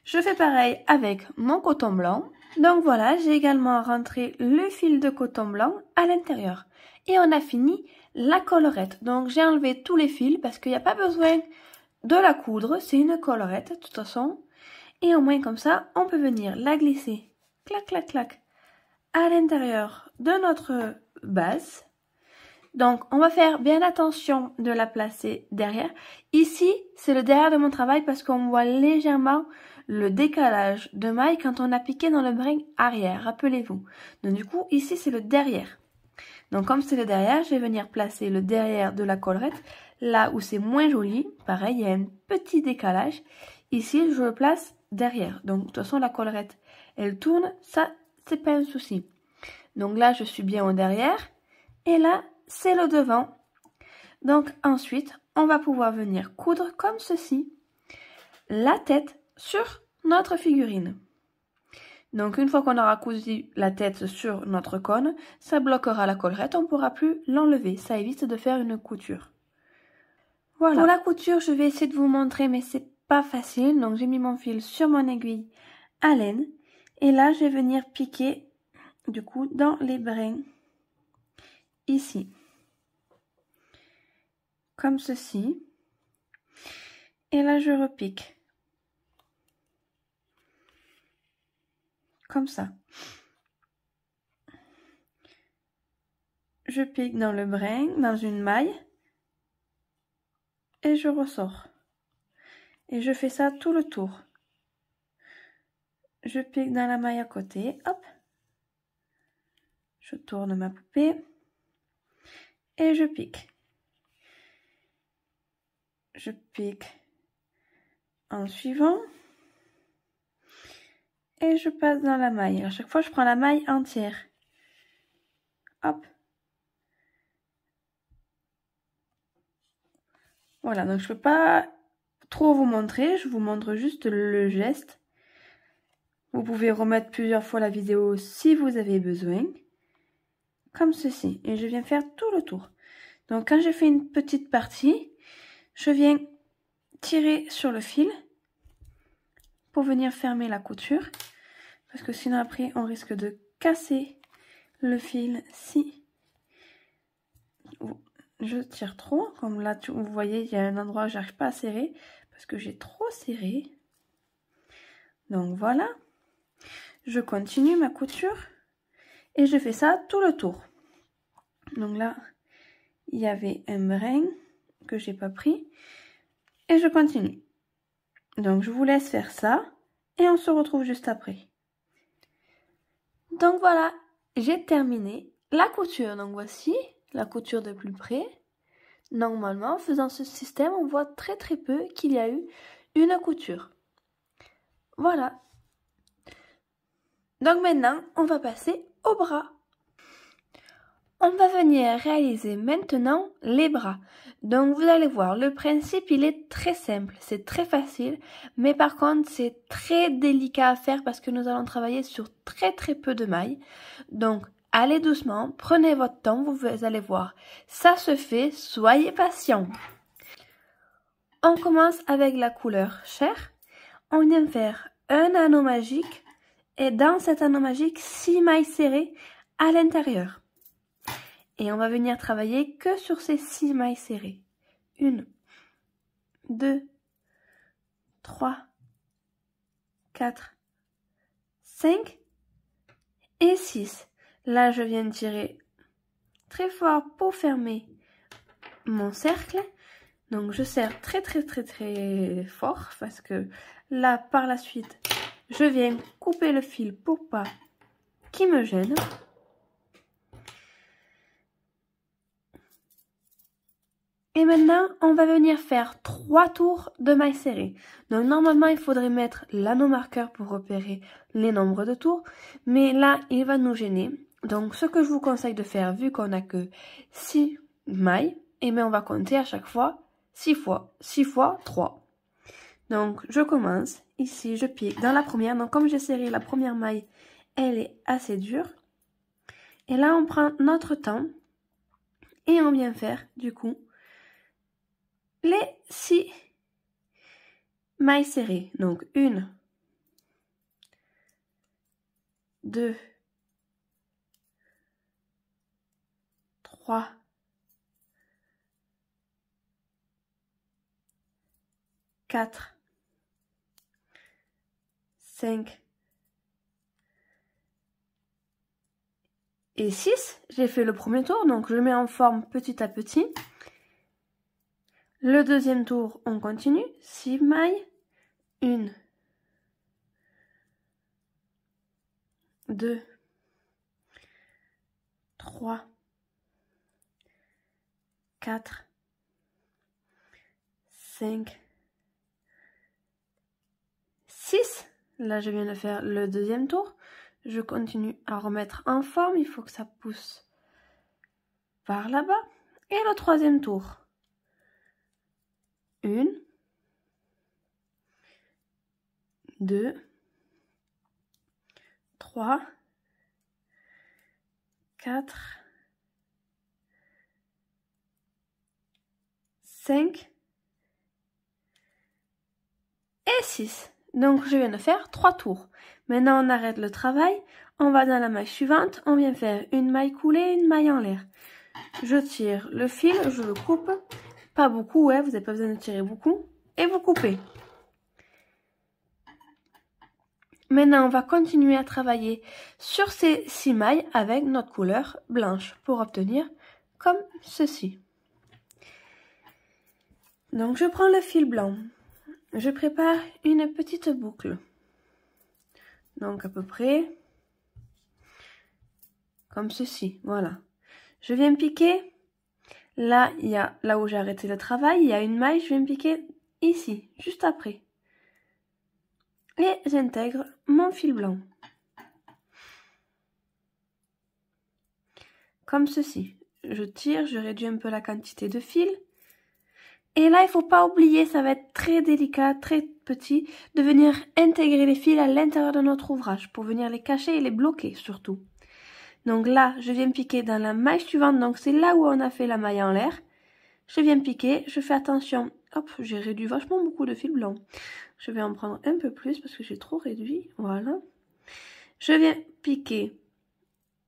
Je fais pareil avec mon coton blanc. Donc voilà, j'ai également rentré le fil de coton blanc à l'intérieur. Et on a fini la collerette. Donc j'ai enlevé tous les fils parce qu'il n'y a pas besoin de la coudre. C'est une collerette de toute façon. Et au moins comme ça, on peut venir la glisser, clac, clac, clac, à l'intérieur de notre base. Donc, on va faire bien attention de la placer derrière. Ici, c'est le derrière de mon travail parce qu'on voit légèrement le décalage de maille quand on a piqué dans le brin arrière, rappelez-vous. Donc du coup, ici, c'est le derrière. Donc comme c'est le derrière, je vais venir placer le derrière de la collerette là où c'est moins joli. Pareil, il y a un petit décalage. Ici, je le place derrière. Donc de toute façon, la collerette, elle tourne, ça, c'est pas un souci. Donc là, je suis bien au derrière. Et là, c'est le devant. Donc ensuite, on va pouvoir venir coudre comme ceci la tête sur notre figurine. Donc une fois qu'on aura cousu la tête sur notre cône, ça bloquera la collerette, on ne pourra plus l'enlever. Ça évite de faire une couture. Voilà. Pour la couture, je vais essayer de vous montrer, mais c'est pas facile. Donc j'ai mis mon fil sur mon aiguille à laine. Et là, je vais venir piquer du coup dans les brins ici. Comme ceci. Et là, je repique. Comme ça. Je pique dans le brin, dans une maille. Et je ressors. Et je fais ça tout le tour. Je pique dans la maille à côté. Hop. Je tourne ma poupée. Et je pique. Je pique en suivant. Et je passe dans la maille. À chaque fois, je prends la maille entière. Hop. Voilà, donc je ne peux pas trop vous montrer. Je vous montre juste le geste. Vous pouvez remettre plusieurs fois la vidéo si vous avez besoin. Comme ceci. Et je viens faire tout le tour. Donc quand j'ai fait une petite partie, je viens tirer sur le fil pour venir fermer la couture. Parce que sinon après on risque de casser le fil si je tire trop. Comme là vous voyez, il y a un endroit où j'arrive pas à serrer parce que j'ai trop serré. Donc voilà. Je continue ma couture et je fais ça tout le tour. Donc là, il y avait un brin que j'ai pas pris et je continue. Donc je vous laisse faire ça et on se retrouve juste après. Donc voilà, j'ai terminé la couture. Donc voici la couture de plus près. Normalement, en faisant ce système, on voit très peu qu'il y a eu une couture. Voilà. Donc maintenant, on va passer au bras. On va venir réaliser maintenant les bras. Donc vous allez voir, le principe il est très simple, c'est très facile, mais par contre c'est très délicat à faire parce que nous allons travailler sur très peu de mailles. Donc allez doucement, prenez votre temps, vous allez voir, ça se fait, soyez patient. On commence avec la couleur chair, on vient faire un anneau magique et dans cet anneau magique 6 mailles serrées à l'intérieur. Et on va venir travailler que sur ces 6 mailles serrées. 1, 2, 3, 4, 5 et 6. Là, je viens de tirer très fort pour fermer mon cercle. Donc, je serre très fort parce que là, par la suite, je viens couper le fil pour pas qu'il me gêne. Et maintenant, on va venir faire 3 tours de mailles serrées. Donc normalement, il faudrait mettre l'anneau marqueur pour repérer les nombres de tours. Mais là, il va nous gêner. Donc ce que je vous conseille de faire, vu qu'on n'a que 6 mailles, et bien on va compter à chaque fois 6 fois 3. Donc je commence. Ici, je pique dans la première. Donc comme j'ai serré la première maille, elle est assez dure. Et là, on prend notre temps. Et on vient faire, du coup, les 6 mailles serrées. Donc 1, 2, 3, 4, 5 et 6. J'ai fait le premier tour, donc je mets en forme petit à petit. Le deuxième tour, on continue. 6 mailles. 1, 2, 3, 4, 5, 6. Là, je viens de faire le deuxième tour. Je continue à remettre en forme. Il faut que ça pousse par là-bas. Et le troisième tour. 1, 2, 3, 4, 5 et 6. Donc je viens de faire 3 tours. Maintenant on arrête le travail, on va dans la maille suivante, on vient faire une maille coulée, une maille en l'air. Je tire le fil, je le coupe, pas beaucoup, ouais, vous n'avez pas besoin de tirer beaucoup, et vous coupez. Maintenant on va continuer à travailler sur ces 6 mailles avec notre couleur blanche pour obtenir comme ceci. Donc je prends le fil blanc, je prépare une petite boucle. Donc à peu près comme ceci, voilà. Je viens piquer, là où j'ai arrêté le travail, il y a une maille, je viens piquer ici, juste après. Et j'intègre mon fil blanc. Comme ceci. Je tire, je réduis un peu la quantité de fil. Et là, il ne faut pas oublier, ça va être très délicat, très petit, de venir intégrer les fils à l'intérieur de notre ouvrage pour venir les cacher et les bloquer surtout. Donc là, je viens piquer dans la maille suivante, donc c'est là où on a fait la maille en l'air. Je viens piquer, je fais attention, hop, j'ai réduit vachement beaucoup de fil blanc. Je vais en prendre un peu plus parce que j'ai trop réduit, voilà. Je viens piquer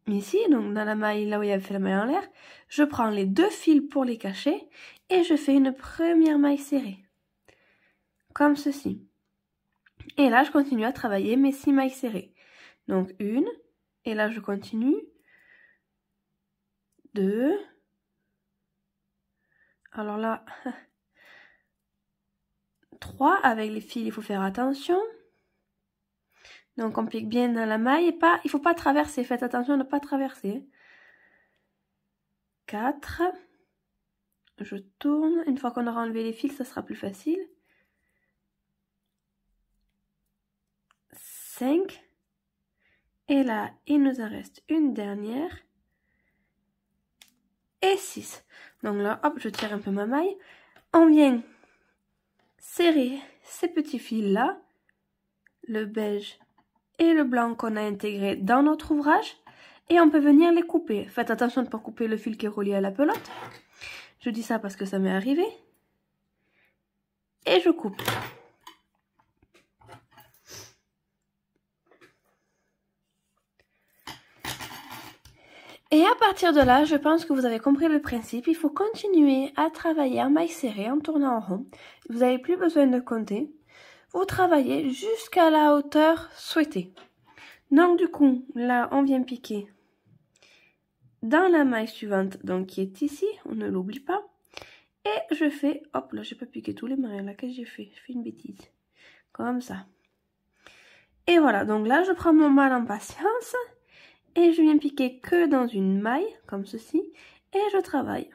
ici, donc dans la maille, là où il y avait fait la maille en l'air. Je prends les 2 fils pour les cacher et je fais une première maille serrée. Comme ceci. Et là, je continue à travailler mes 6 mailles serrées. Donc 1, et là je continue. 2. Alors là, 3, avec les fils, il faut faire attention. Donc on pique bien dans la maille et il ne faut pas traverser, faites attention de ne pas traverser. 4. Je tourne, une fois qu'on aura enlevé les fils, ça sera plus facile. 5. Et là, il nous en reste une dernière. Et 6. Donc là, hop, je tire un peu ma maille. On vient serrer ces petits fils là, le beige et le blanc qu'on a intégré dans notre ouvrage, et on peut venir les couper. Faites attention de ne pas couper le fil qui est relié à la pelote. Je dis ça parce que ça m'est arrivé. Et je coupe. Et à partir de là, je pense que vous avez compris le principe. Il faut continuer à travailler en maille serrée en tournant en rond. Vous n'avez plus besoin de compter. Vous travaillez jusqu'à la hauteur souhaitée. Donc du coup, là, on vient piquer dans la maille suivante, donc qui est ici, on ne l'oublie pas. Et je fais, hop là, j'ai pas piqué tous les mailles, là, qu'est-ce que j'ai fait? Je fais une bêtise. Comme ça. Et voilà, donc là, je prends mon mal en patience. Et je viens piquer que dans une maille, comme ceci. Et je travaille.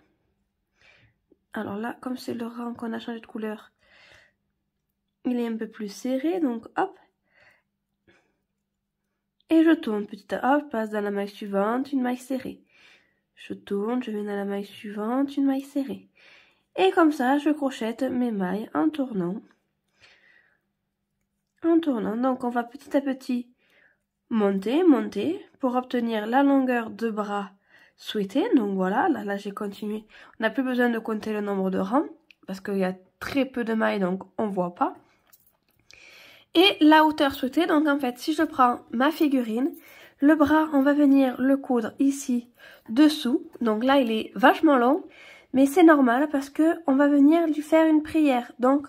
Alors là, comme c'est le rang qu'on a changé de couleur, il est un peu plus serré, donc hop. Et je tourne petit à petit, je passe dans la maille suivante, une maille serrée. Je tourne, je viens dans la maille suivante, une maille serrée. Et comme ça, je crochette mes mailles en tournant. En tournant, donc on va petit à petit monter, monter, pour obtenir la longueur de bras souhaitée. Donc voilà, là j'ai continué. On n'a plus besoin de compter le nombre de rangs, parce qu'il y a très peu de mailles, donc on voit pas. Et la hauteur souhaitée, donc en fait, si je prends ma figurine, le bras, on va venir le coudre ici, dessous. Donc là, il est vachement long, mais c'est normal parce que on va venir lui faire une prière. Donc,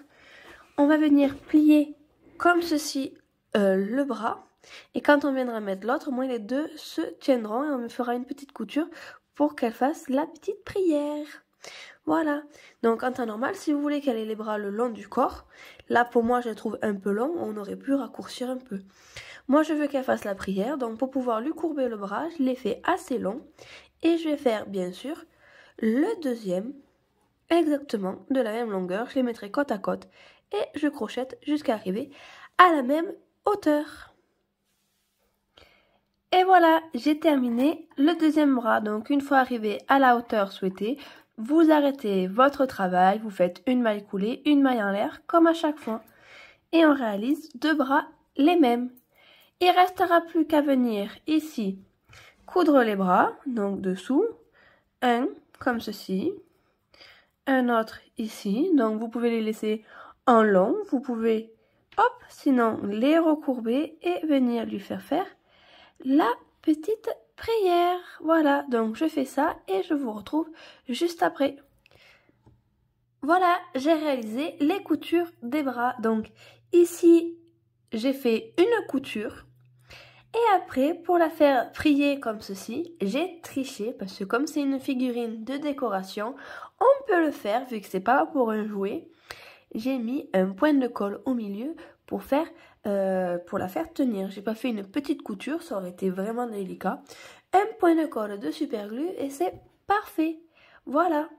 on va venir plier comme ceci le bras. Et quand on viendra mettre l'autre, au moins les deux se tiendront et on me fera une petite couture pour qu'elle fasse la petite prière. Voilà, donc en temps normal, si vous voulez qu'elle ait les bras le long du corps, là pour moi je la trouve un peu long, on aurait pu raccourcir un peu. Moi je veux qu'elle fasse la prière, donc pour pouvoir lui courber le bras, je l'ai fait assez long. Et je vais faire bien sûr le deuxième, exactement de la même longueur, je les mettrai côte à côte et je crochette jusqu'à arriver à la même hauteur. Et voilà, j'ai terminé le deuxième bras, donc une fois arrivé à la hauteur souhaitée, vous arrêtez votre travail, vous faites une maille coulée, une maille en l'air, comme à chaque fois. Et on réalise deux bras les mêmes. Il ne restera plus qu'à venir ici, coudre les bras, donc dessous, un comme ceci, un autre ici, donc vous pouvez les laisser en long, vous pouvez, hop, sinon les recourber et venir lui faire la petite prière. Voilà, donc je fais ça et je vous retrouve juste après. Voilà, j'ai réalisé les coutures des bras. Donc ici, j'ai fait une couture. Et après, pour la faire prier comme ceci, j'ai triché parce que comme c'est une figurine de décoration, on peut le faire vu que c'est pas pour un jouet. J'ai mis un point de colle au milieu pour la faire tenir. J'ai pas fait une petite couture, ça aurait été vraiment délicat. Un point de colle de super glue et c'est parfait. Voilà.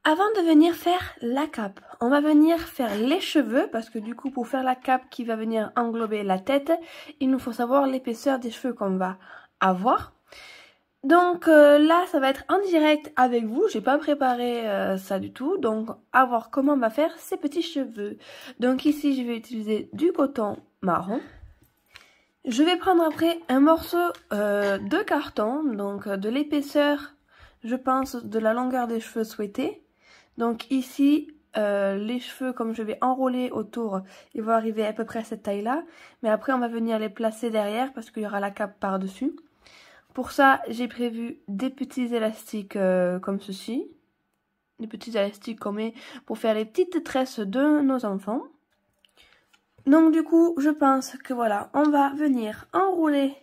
Avant de venir faire la cape, on va venir faire les cheveux parce que du coup pour faire la cape qui va venir englober la tête, il nous faut savoir l'épaisseur des cheveux qu'on va avoir. Donc là ça va être en direct avec vous, j'ai pas préparé ça du tout, donc à voir comment on va faire ces petits cheveux. Donc ici je vais utiliser du coton marron. Je vais prendre après un morceau de carton, donc de l'épaisseur je pense de la longueur des cheveux souhaitée. Donc ici, les cheveux, comme je vais enrouler autour, ils vont arriver à peu près à cette taille-là. Mais après, on va venir les placer derrière parce qu'il y aura la cape par-dessus. Pour ça, j'ai prévu des petits élastiques comme ceci. Des petits élastiques qu'on met pour faire les petites tresses de nos enfants. Donc du coup, je pense que voilà, on va venir enrouler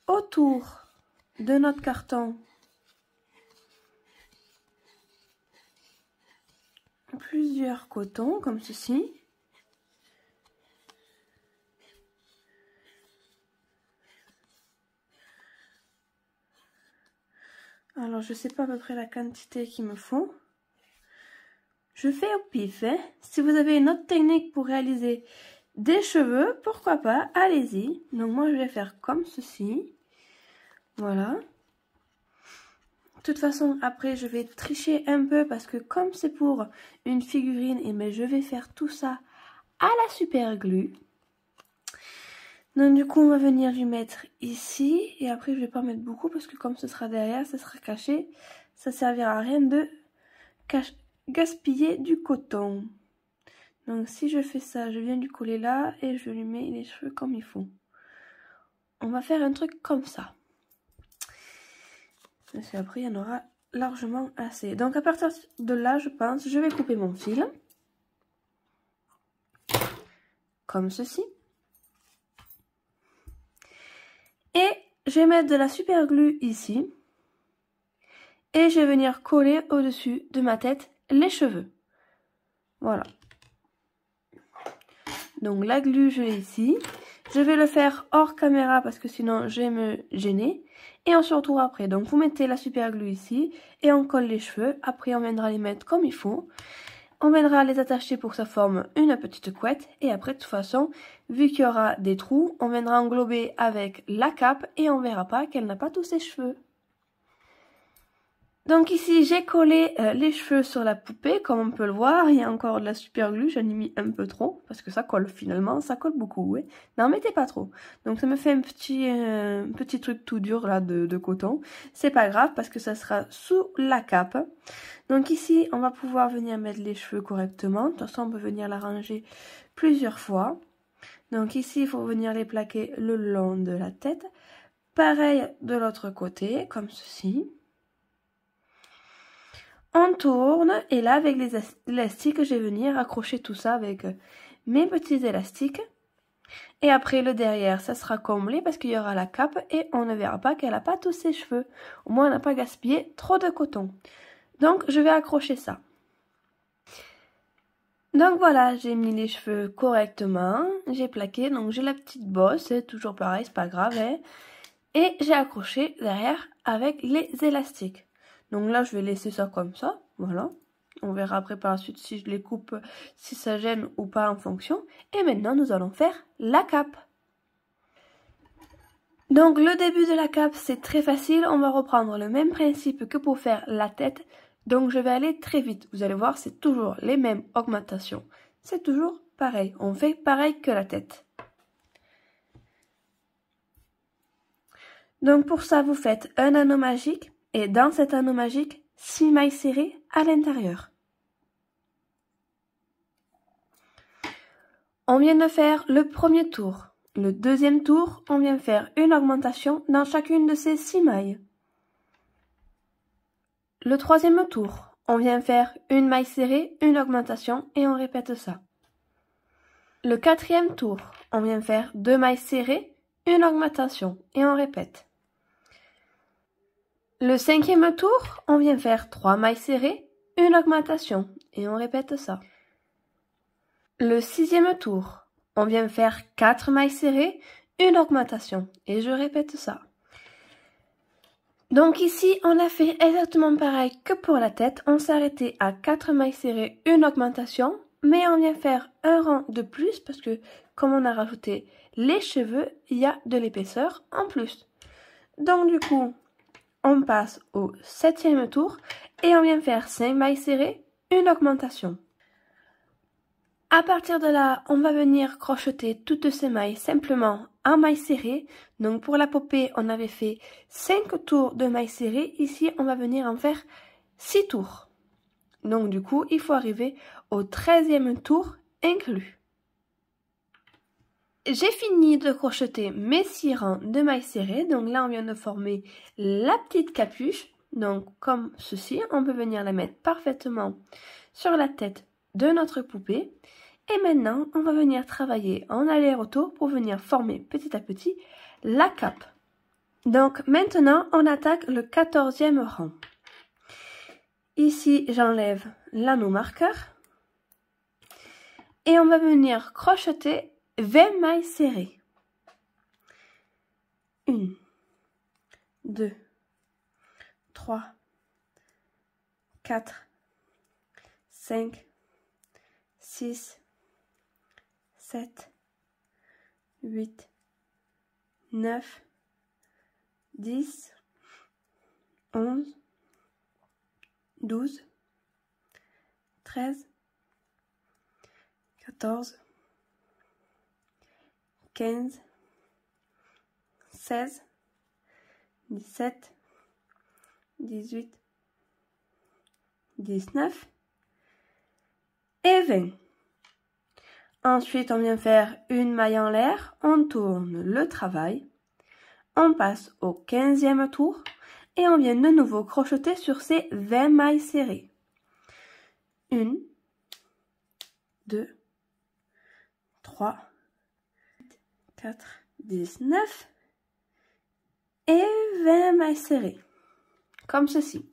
autour de notre carton plusieurs cotons comme ceci. Alors je sais pas à peu près la quantité qu'il me faut. Je fais au pif. Hein. Si vous avez une autre technique pour réaliser des cheveux, pourquoi pas, allez-y. Donc moi je vais faire comme ceci. Voilà. De toute façon, après, je vais tricher un peu parce que comme c'est pour une figurine, et ben, je vais faire tout ça à la super glue. Donc du coup, on va venir lui mettre ici. Et après, je vais pas mettre beaucoup parce que comme ce sera derrière, ça sera caché. Ça servira à rien de gaspiller du coton. Donc si je fais ça, je viens lui coller là et je lui mets les cheveux comme il faut. On va faire un truc comme ça. Parce qu'après, il y en aura largement assez. Donc à partir de là, je pense, je vais couper mon fil. comme ceci. Et je vais mettre de la super glue ici. Et je vais venir coller au-dessus de ma tête les cheveux. Voilà. Donc la glue, je l'ai ici. Je vais le faire hors caméra parce que sinon je vais me gêner. Et on se retrouve après. Donc vous mettez la super glue ici et on colle les cheveux. Après on viendra les mettre comme il faut. On viendra les attacher pour que ça forme une petite couette. Et après de toute façon, vu qu'il y aura des trous, on viendra englober avec la cape et on verra pas qu'elle n'a pas tous ses cheveux. Donc ici, j'ai collé les cheveux sur la poupée, comme on peut le voir. Il y a encore de la super glue, j'en ai mis un peu trop, parce que ça colle finalement, ça colle beaucoup, oui. N'en mettez pas trop. Donc ça me fait un petit truc tout dur là de coton. C'est pas grave, parce que ça sera sous la cape. Donc ici, on va pouvoir venir mettre les cheveux correctement. De toute façon, on peut venir l'arranger plusieurs fois. Donc ici, il faut venir les plaquer le long de la tête. Pareil de l'autre côté, comme ceci. On tourne et là avec les élastiques je vais venir accrocher tout ça avec mes petits élastiques et après le derrière ça sera comblé parce qu'il y aura la cape et on ne verra pas qu'elle n'a pas tous ses cheveux, au moins on n'a pas gaspillé trop de coton. Donc je vais accrocher ça. Donc voilà, j'ai mis les cheveux correctement, j'ai plaqué, donc j'ai la petite bosse, c'est toujours pareil, c'est pas grave, hein, et j'ai accroché derrière avec les élastiques. Donc là, je vais laisser ça comme ça, voilà. On verra après par la suite si je les coupe, si ça gêne ou pas en fonction. Et maintenant, nous allons faire la cape. Donc le début de la cape, c'est très facile. On va reprendre le même principe que pour faire la tête. Donc je vais aller très vite. Vous allez voir, c'est toujours les mêmes augmentations. C'est toujours pareil. On fait pareil que la tête. Donc pour ça, vous faites un anneau magique. Et dans cet anneau magique, 6 mailles serrées à l'intérieur. On vient de faire le premier tour. Le deuxième tour, on vient faire une augmentation dans chacune de ces 6 mailles. Le troisième tour, on vient faire une maille serrée, une augmentation et on répète ça. Le quatrième tour, on vient faire 2 mailles serrées, une augmentation et on répète. Le cinquième tour, on vient faire 3 mailles serrées, une augmentation et on répète ça. Le sixième tour, on vient faire 4 mailles serrées, une augmentation et je répète ça. Donc ici, on a fait exactement pareil que pour la tête. On s'est arrêté à 4 mailles serrées, une augmentation, mais on vient faire un rang de plus parce que comme on a rajouté les cheveux, il y a de l'épaisseur en plus. Donc du coup, on passe au septième tour et on vient faire 5 mailles serrées, une augmentation. À partir de là, on va venir crocheter toutes ces mailles simplement en mailles serrées. Donc pour la poupée, on avait fait 5 tours de mailles serrées. Ici, on va venir en faire 6 tours. Donc du coup, il faut arriver au 13e tour inclus. J'ai fini de crocheter mes 6 rangs de mailles serrées. Donc là, on vient de former la petite capuche. Donc comme ceci, on peut venir la mettre parfaitement sur la tête de notre poupée. Et maintenant, on va venir travailler en aller-retour pour venir former petit à petit la cape. Donc maintenant, on attaque le 14e rang. Ici, j'enlève l'anneau marqueur. Et on va venir crocheter 20 mailles serrées. 1, 2, 3, 4, 5, 6, 7, 8, 9, 10, 11, 12, 13, 14, 15, 16, 17, 18, 19 et 20. Ensuite, on vient faire une maille en l'air, on tourne le travail, on passe au 15e tour et on vient de nouveau crocheter sur ces 20 mailles serrées. 1, 2, 3, 4, 19 et 20 mailles serrées, comme ceci.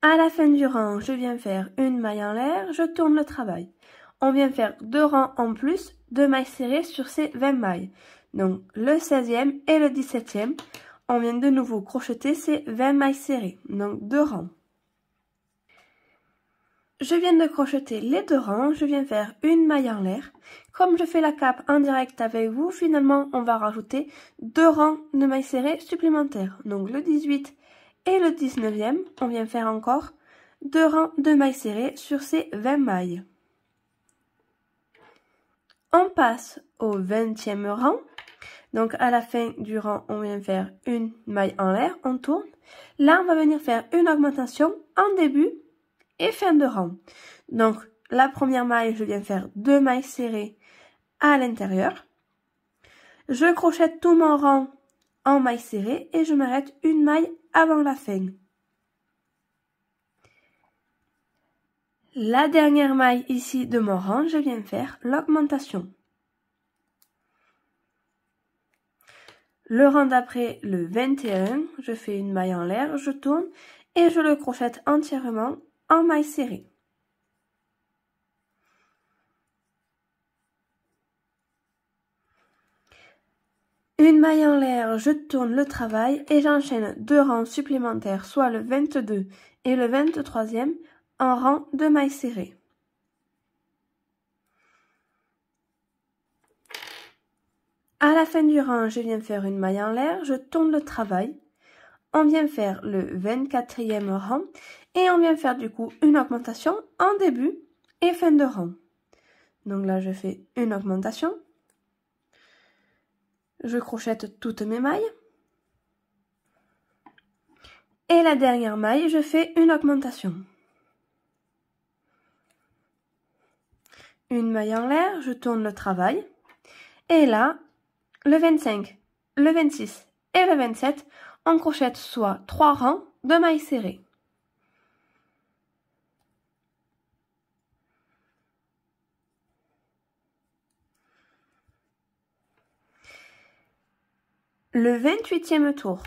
À la fin du rang, je viens faire une maille en l'air, je tourne le travail. On vient faire 2 rangs en plus de mailles serrées sur ces 20 mailles. Donc le 16e et le 17e, on vient de nouveau crocheter ces 20 mailles serrées, donc 2 rangs. Je viens de crocheter les 2 rangs, je viens faire une maille en l'air. Comme je fais la cape en direct avec vous, finalement on va rajouter 2 rangs de mailles serrées supplémentaires. Donc le 18 et le 19e, on vient faire encore 2 rangs de mailles serrées sur ces 20 mailles. On passe au 20e rang. Donc à la fin du rang, on vient faire une maille en l'air, on tourne. Là, on va venir faire une augmentation en début et fin de rang. Donc la première maille, je viens faire 2 mailles serrées à l'intérieur. Je crochète tout mon rang en mailles serrées et je m'arrête une maille avant la fin. La dernière maille ici de mon rang, je viens faire l'augmentation. Le rang d'après, le 21, je fais une maille en l'air, je tourne et je le crochète entièrement en maille serrée. Une maille en l'air, je tourne le travail et j'enchaîne 2 rangs supplémentaires, soit le 22 et le 23e, en rang de mailles serrées. À la fin du rang, je viens faire une maille en l'air, je tourne le travail. On vient faire le 24e rang et on vient faire du coup une augmentation en début et fin de rang. Donc là, je fais une augmentation. Je crochète toutes mes mailles. Et la dernière maille, je fais une augmentation. Une maille en l'air, je tourne le travail. Et là, le 25, le 26 et le 27, on crochète soit 3 rangs de mailles serrées. Le 28e tour,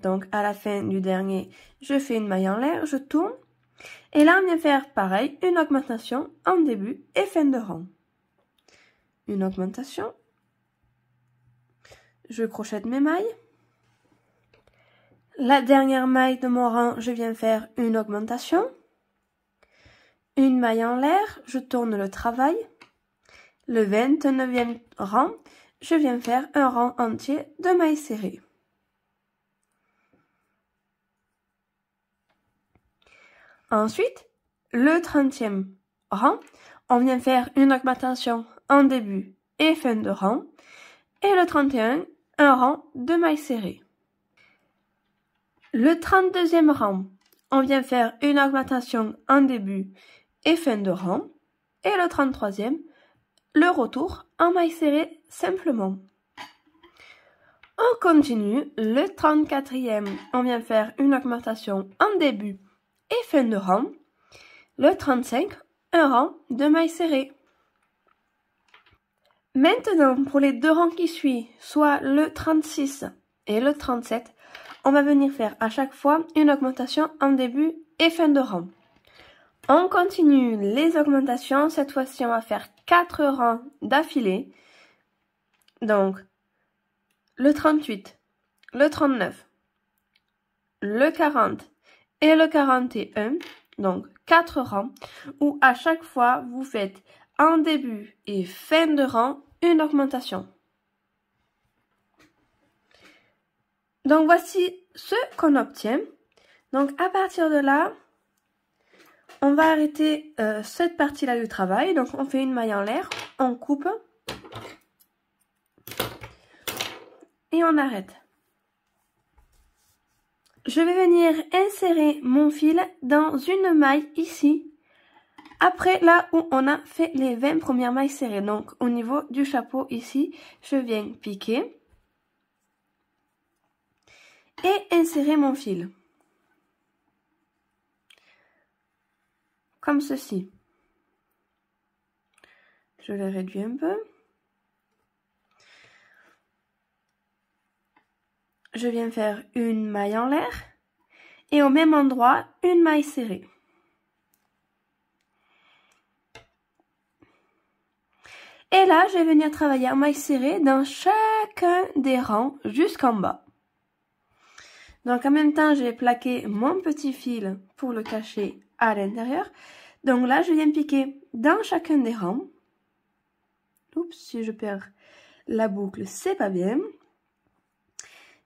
donc à la fin du dernier, je fais une maille en l'air, je tourne. Et là, on vient faire pareil, une augmentation en début et fin de rang. Une augmentation. Je crochète mes mailles. La dernière maille de mon rang, je viens faire une augmentation. Une maille en l'air, je tourne le travail. Le 29e rang, je viens faire un rang entier de mailles serrées. Ensuite, le 30e rang, on vient faire une augmentation en début et fin de rang. Et le 31, un rang de mailles serrées. Le 32e rang, on vient faire une augmentation en début et fin de rang. Et le 33e, le retour en mailles serrées simplement. On continue, le 34e, on vient faire une augmentation en début et fin de rang. Le 35, un rang de mailles serrées. Maintenant, pour les 2 rangs qui suivent, soit le 36 et le 37, on va venir faire à chaque fois une augmentation en début et fin de rang. On continue les augmentations. Cette fois-ci, on va faire 4 rangs d'affilée. Donc, le 38, le 39, le 40 et le 41. Donc, 4 rangs où à chaque fois, vous faites en début et fin de rang une augmentation. Donc, voici ce qu'on obtient. Donc, à partir de là, on va arrêter cette partie-là du travail. Donc, on fait une maille en l'air, on coupe et on arrête. Je vais venir insérer mon fil dans une maille ici, après là où on a fait les 20 premières mailles serrées. Donc, au niveau du chapeau ici, je viens piquer et insérer mon fil. Comme ceci. Je le réduis un peu. je viens faire une maille en l'air et au même endroit, une maille serrée. Et là, je vais venir travailler en maille serrée dans chacun des rangs jusqu'en bas. Donc en même temps, je vais plaquer mon petit fil pour le cacher à l'intérieur. Donc là, je viens piquer dans chacun des rangs. Oups, si je perds la boucle, c'est pas bien.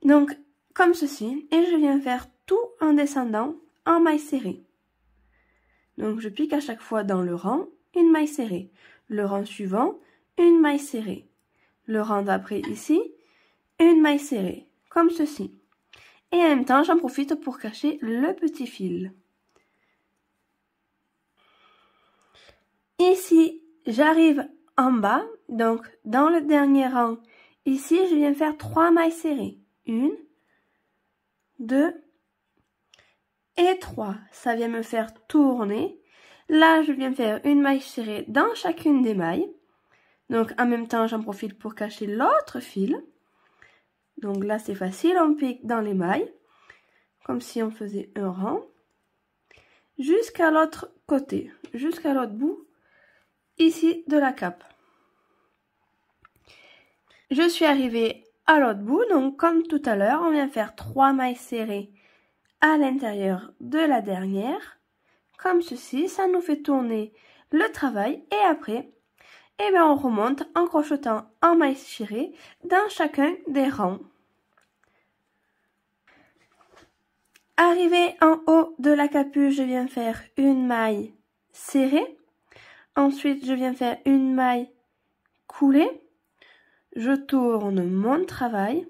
Donc, comme ceci. Et je viens faire tout en descendant en maille serrée. Donc, je pique à chaque fois dans le rang, une maille serrée. Le rang suivant, une maille serrée. Le rang d'après ici, une maille serrée. Comme ceci. Et en même temps, j'en profite pour cacher le petit fil. Ici, j'arrive en bas, donc dans le dernier rang, ici, je viens faire 3 mailles serrées. 1, 2 et 3. Ça vient me faire tourner. Là, je viens faire une maille serrée dans chacune des mailles. Donc, en même temps, j'en profite pour cacher l'autre fil. Donc là, c'est facile, on pique dans les mailles, comme si on faisait un rang, jusqu'à l'autre côté, jusqu'à l'autre bout, ici, de la cape. Je suis arrivée à l'autre bout, donc comme tout à l'heure, on vient faire 3 mailles serrées à l'intérieur de la dernière, comme ceci, ça nous fait tourner le travail, et après, eh bien, on remonte en crochetant en maille serrée dans chacun des rangs. Arrivé en haut de la capuche, je viens faire une maille serrée. Ensuite, je viens faire une maille coulée. Je tourne mon travail.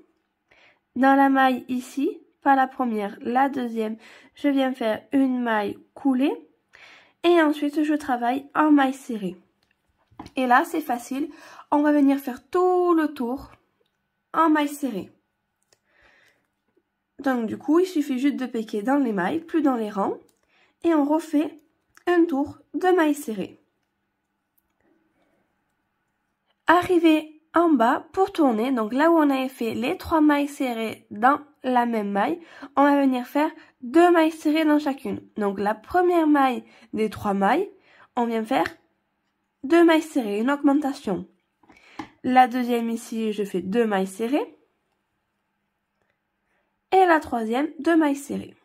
Dans la maille ici, pas la première, la deuxième, je viens faire une maille coulée. Et ensuite, je travaille en maille serrée. Et là, c'est facile. On va venir faire tout le tour en maille serrée. Donc, du coup, il suffit juste de piquer dans les mailles, plus dans les rangs. Et on refait un tour de maille serrée. Arrivé en bas pour tourner, donc là où on avait fait les 3 mailles serrées dans la même maille, on va venir faire 2 mailles serrées dans chacune. Donc, la première maille des 3 mailles, on vient faire 2 mailles serrées, une augmentation. La deuxième ici, je fais 2 mailles serrées. Et la troisième, 2 mailles serrées.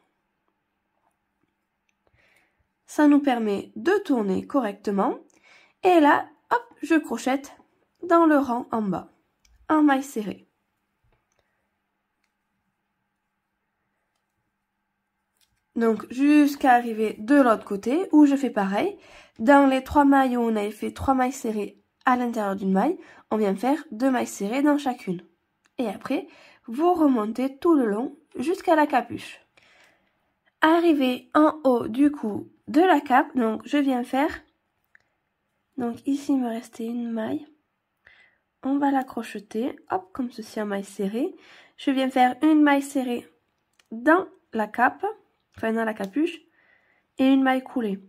Ça nous permet de tourner correctement. Et là, hop, je crochette dans le rang en bas, en maille serrée. Donc, jusqu'à arriver de l'autre côté, où je fais pareil. Dans les 3 mailles où on avait fait 3 mailles serrées à l'intérieur d'une maille, on vient faire 2 mailles serrées dans chacune. Et après, vous remontez tout le long jusqu'à la capuche. Arrivé en haut du cou de la cape, donc je viens faire, donc ici il me restait une maille, on va la crocheter, hop, comme ceci en maille serrée. Je viens faire une maille serrée dans la cape, enfin dans la capuche, et une maille coulée,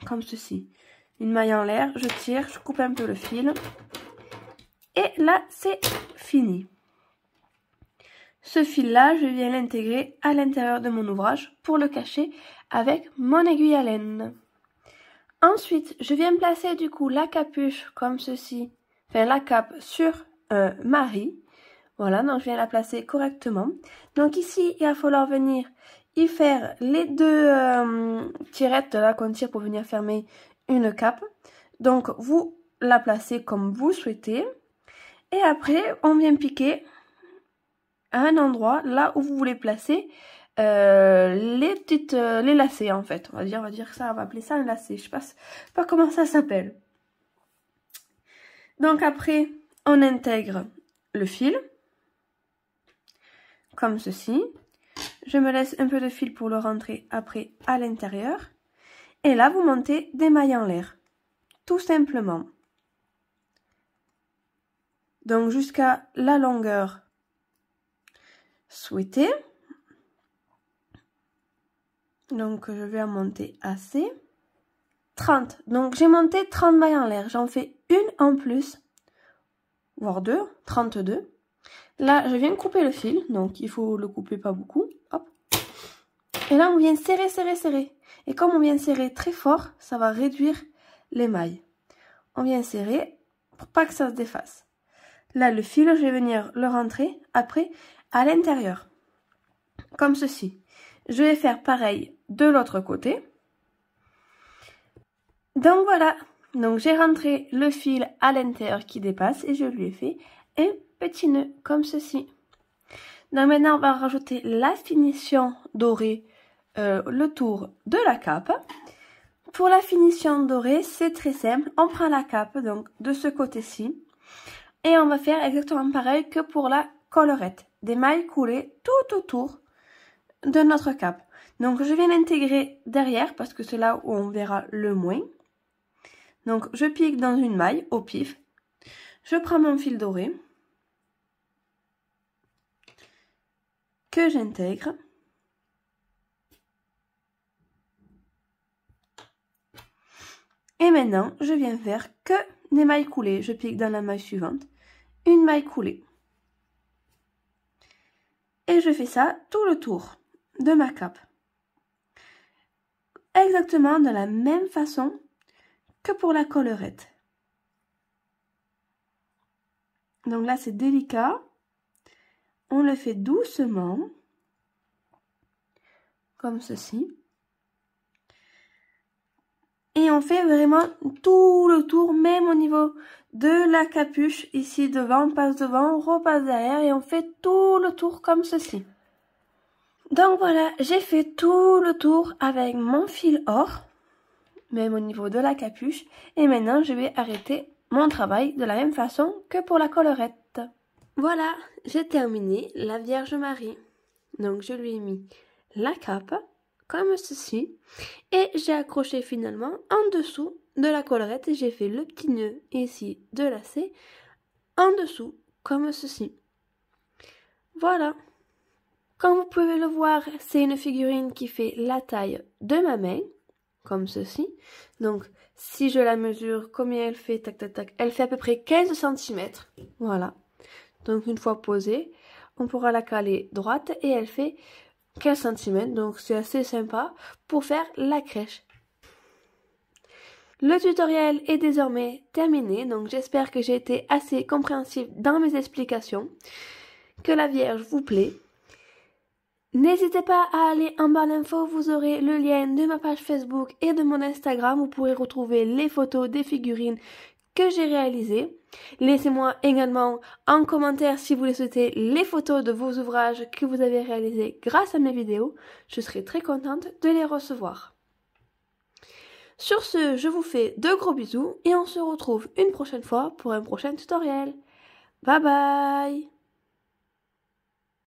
comme ceci. Une maille en l'air, je tire, je coupe un peu le fil, et là c'est fini. Ce fil-là, je viens l'intégrer à l'intérieur de mon ouvrage pour le cacher avec mon aiguille à laine. Ensuite, je viens placer du coup la capuche comme ceci, enfin la cape sur ma riz. Voilà, donc je viens la placer correctement. Donc ici, il va falloir venir y faire les 2 tirettes là qu'on tire pour venir fermer une cape. Donc vous la placez comme vous souhaitez. Et après, on vient piquer à un endroit là où vous voulez placer les lacets en fait. On va dire ça, on va appeler ça un lacet. Je sais pas comment ça s'appelle. Donc après, on intègre le fil comme ceci. Je me laisse un peu de fil pour le rentrer après à l'intérieur. Et là, vous montez des mailles en l'air, tout simplement. Donc jusqu'à la longueur souhaitée. Donc je vais en monter assez. 30. Donc j'ai monté 30 mailles en l'air. J'en fais une en plus, voire 2, 32. Là, je viens de couper le fil, donc il faut le couper pas beaucoup. Hop. Et là, on vient serrer, serrer, serrer. Et comme on vient serrer très fort, ça va réduire les mailles. On vient serrer pour pas que ça se défasse. Là, le fil, je vais venir le rentrer après à l'intérieur. Comme ceci. Je vais faire pareil de l'autre côté. Donc voilà. Donc j'ai rentré le fil à l'intérieur qui dépasse et je lui ai fait un petit nœud comme ceci. Donc maintenant, on va rajouter la finition dorée, le tour de la cape. Pour la finition dorée, c'est très simple. On prend la cape, donc de ce côté-ci. Et on va faire exactement pareil que pour la collerette. Des mailles coulées tout autour de notre cape. Donc je viens l'intégrer derrière parce que c'est là où on verra le moins. Donc je pique dans une maille au pif. Je prends mon fil doré que j'intègre. Et maintenant, je viens faire que des mailles coulées. Je pique dans la maille suivante, une maille coulée. Et je fais ça tout le tour de ma cape. Exactement de la même façon que pour la collerette. Donc là, c'est délicat. On le fait doucement, comme ceci. Et on fait vraiment tout le tour, même au niveau de la capuche. Ici devant, on passe devant, on repasse derrière et on fait tout le tour comme ceci. Donc voilà, j'ai fait tout le tour avec mon fil or, même au niveau de la capuche. Et maintenant, je vais arrêter mon travail de la même façon que pour la collerette. Voilà, j'ai terminé la Vierge Marie. Donc je lui ai mis la cape, comme ceci. Et j'ai accroché finalement en dessous de la collerette et j'ai fait le petit nœud ici de lacet en dessous, comme ceci. Voilà. Comme vous pouvez le voir, c'est une figurine qui fait la taille de ma main, comme ceci. Donc, si je la mesure, combien elle fait, tac, tac, tac, elle fait à peu près 15 cm. Voilà. Donc, une fois posée, on pourra la caler droite et elle fait 15 cm. Donc, c'est assez sympa pour faire la crèche. Le tutoriel est désormais terminé. Donc, j'espère que j'ai été assez compréhensive dans mes explications. Que la Vierge vous plaît. N'hésitez pas à aller en barre d'infos, vous aurez le lien de ma page Facebook et de mon Instagram. Vous pourrez retrouver les photos des figurines que j'ai réalisées. Laissez-moi également en commentaire si vous le souhaitez les photos de vos ouvrages que vous avez réalisés grâce à mes vidéos. Je serai très contente de les recevoir. Sur ce, je vous fais de gros bisous et on se retrouve une prochaine fois pour un prochain tutoriel. Bye bye!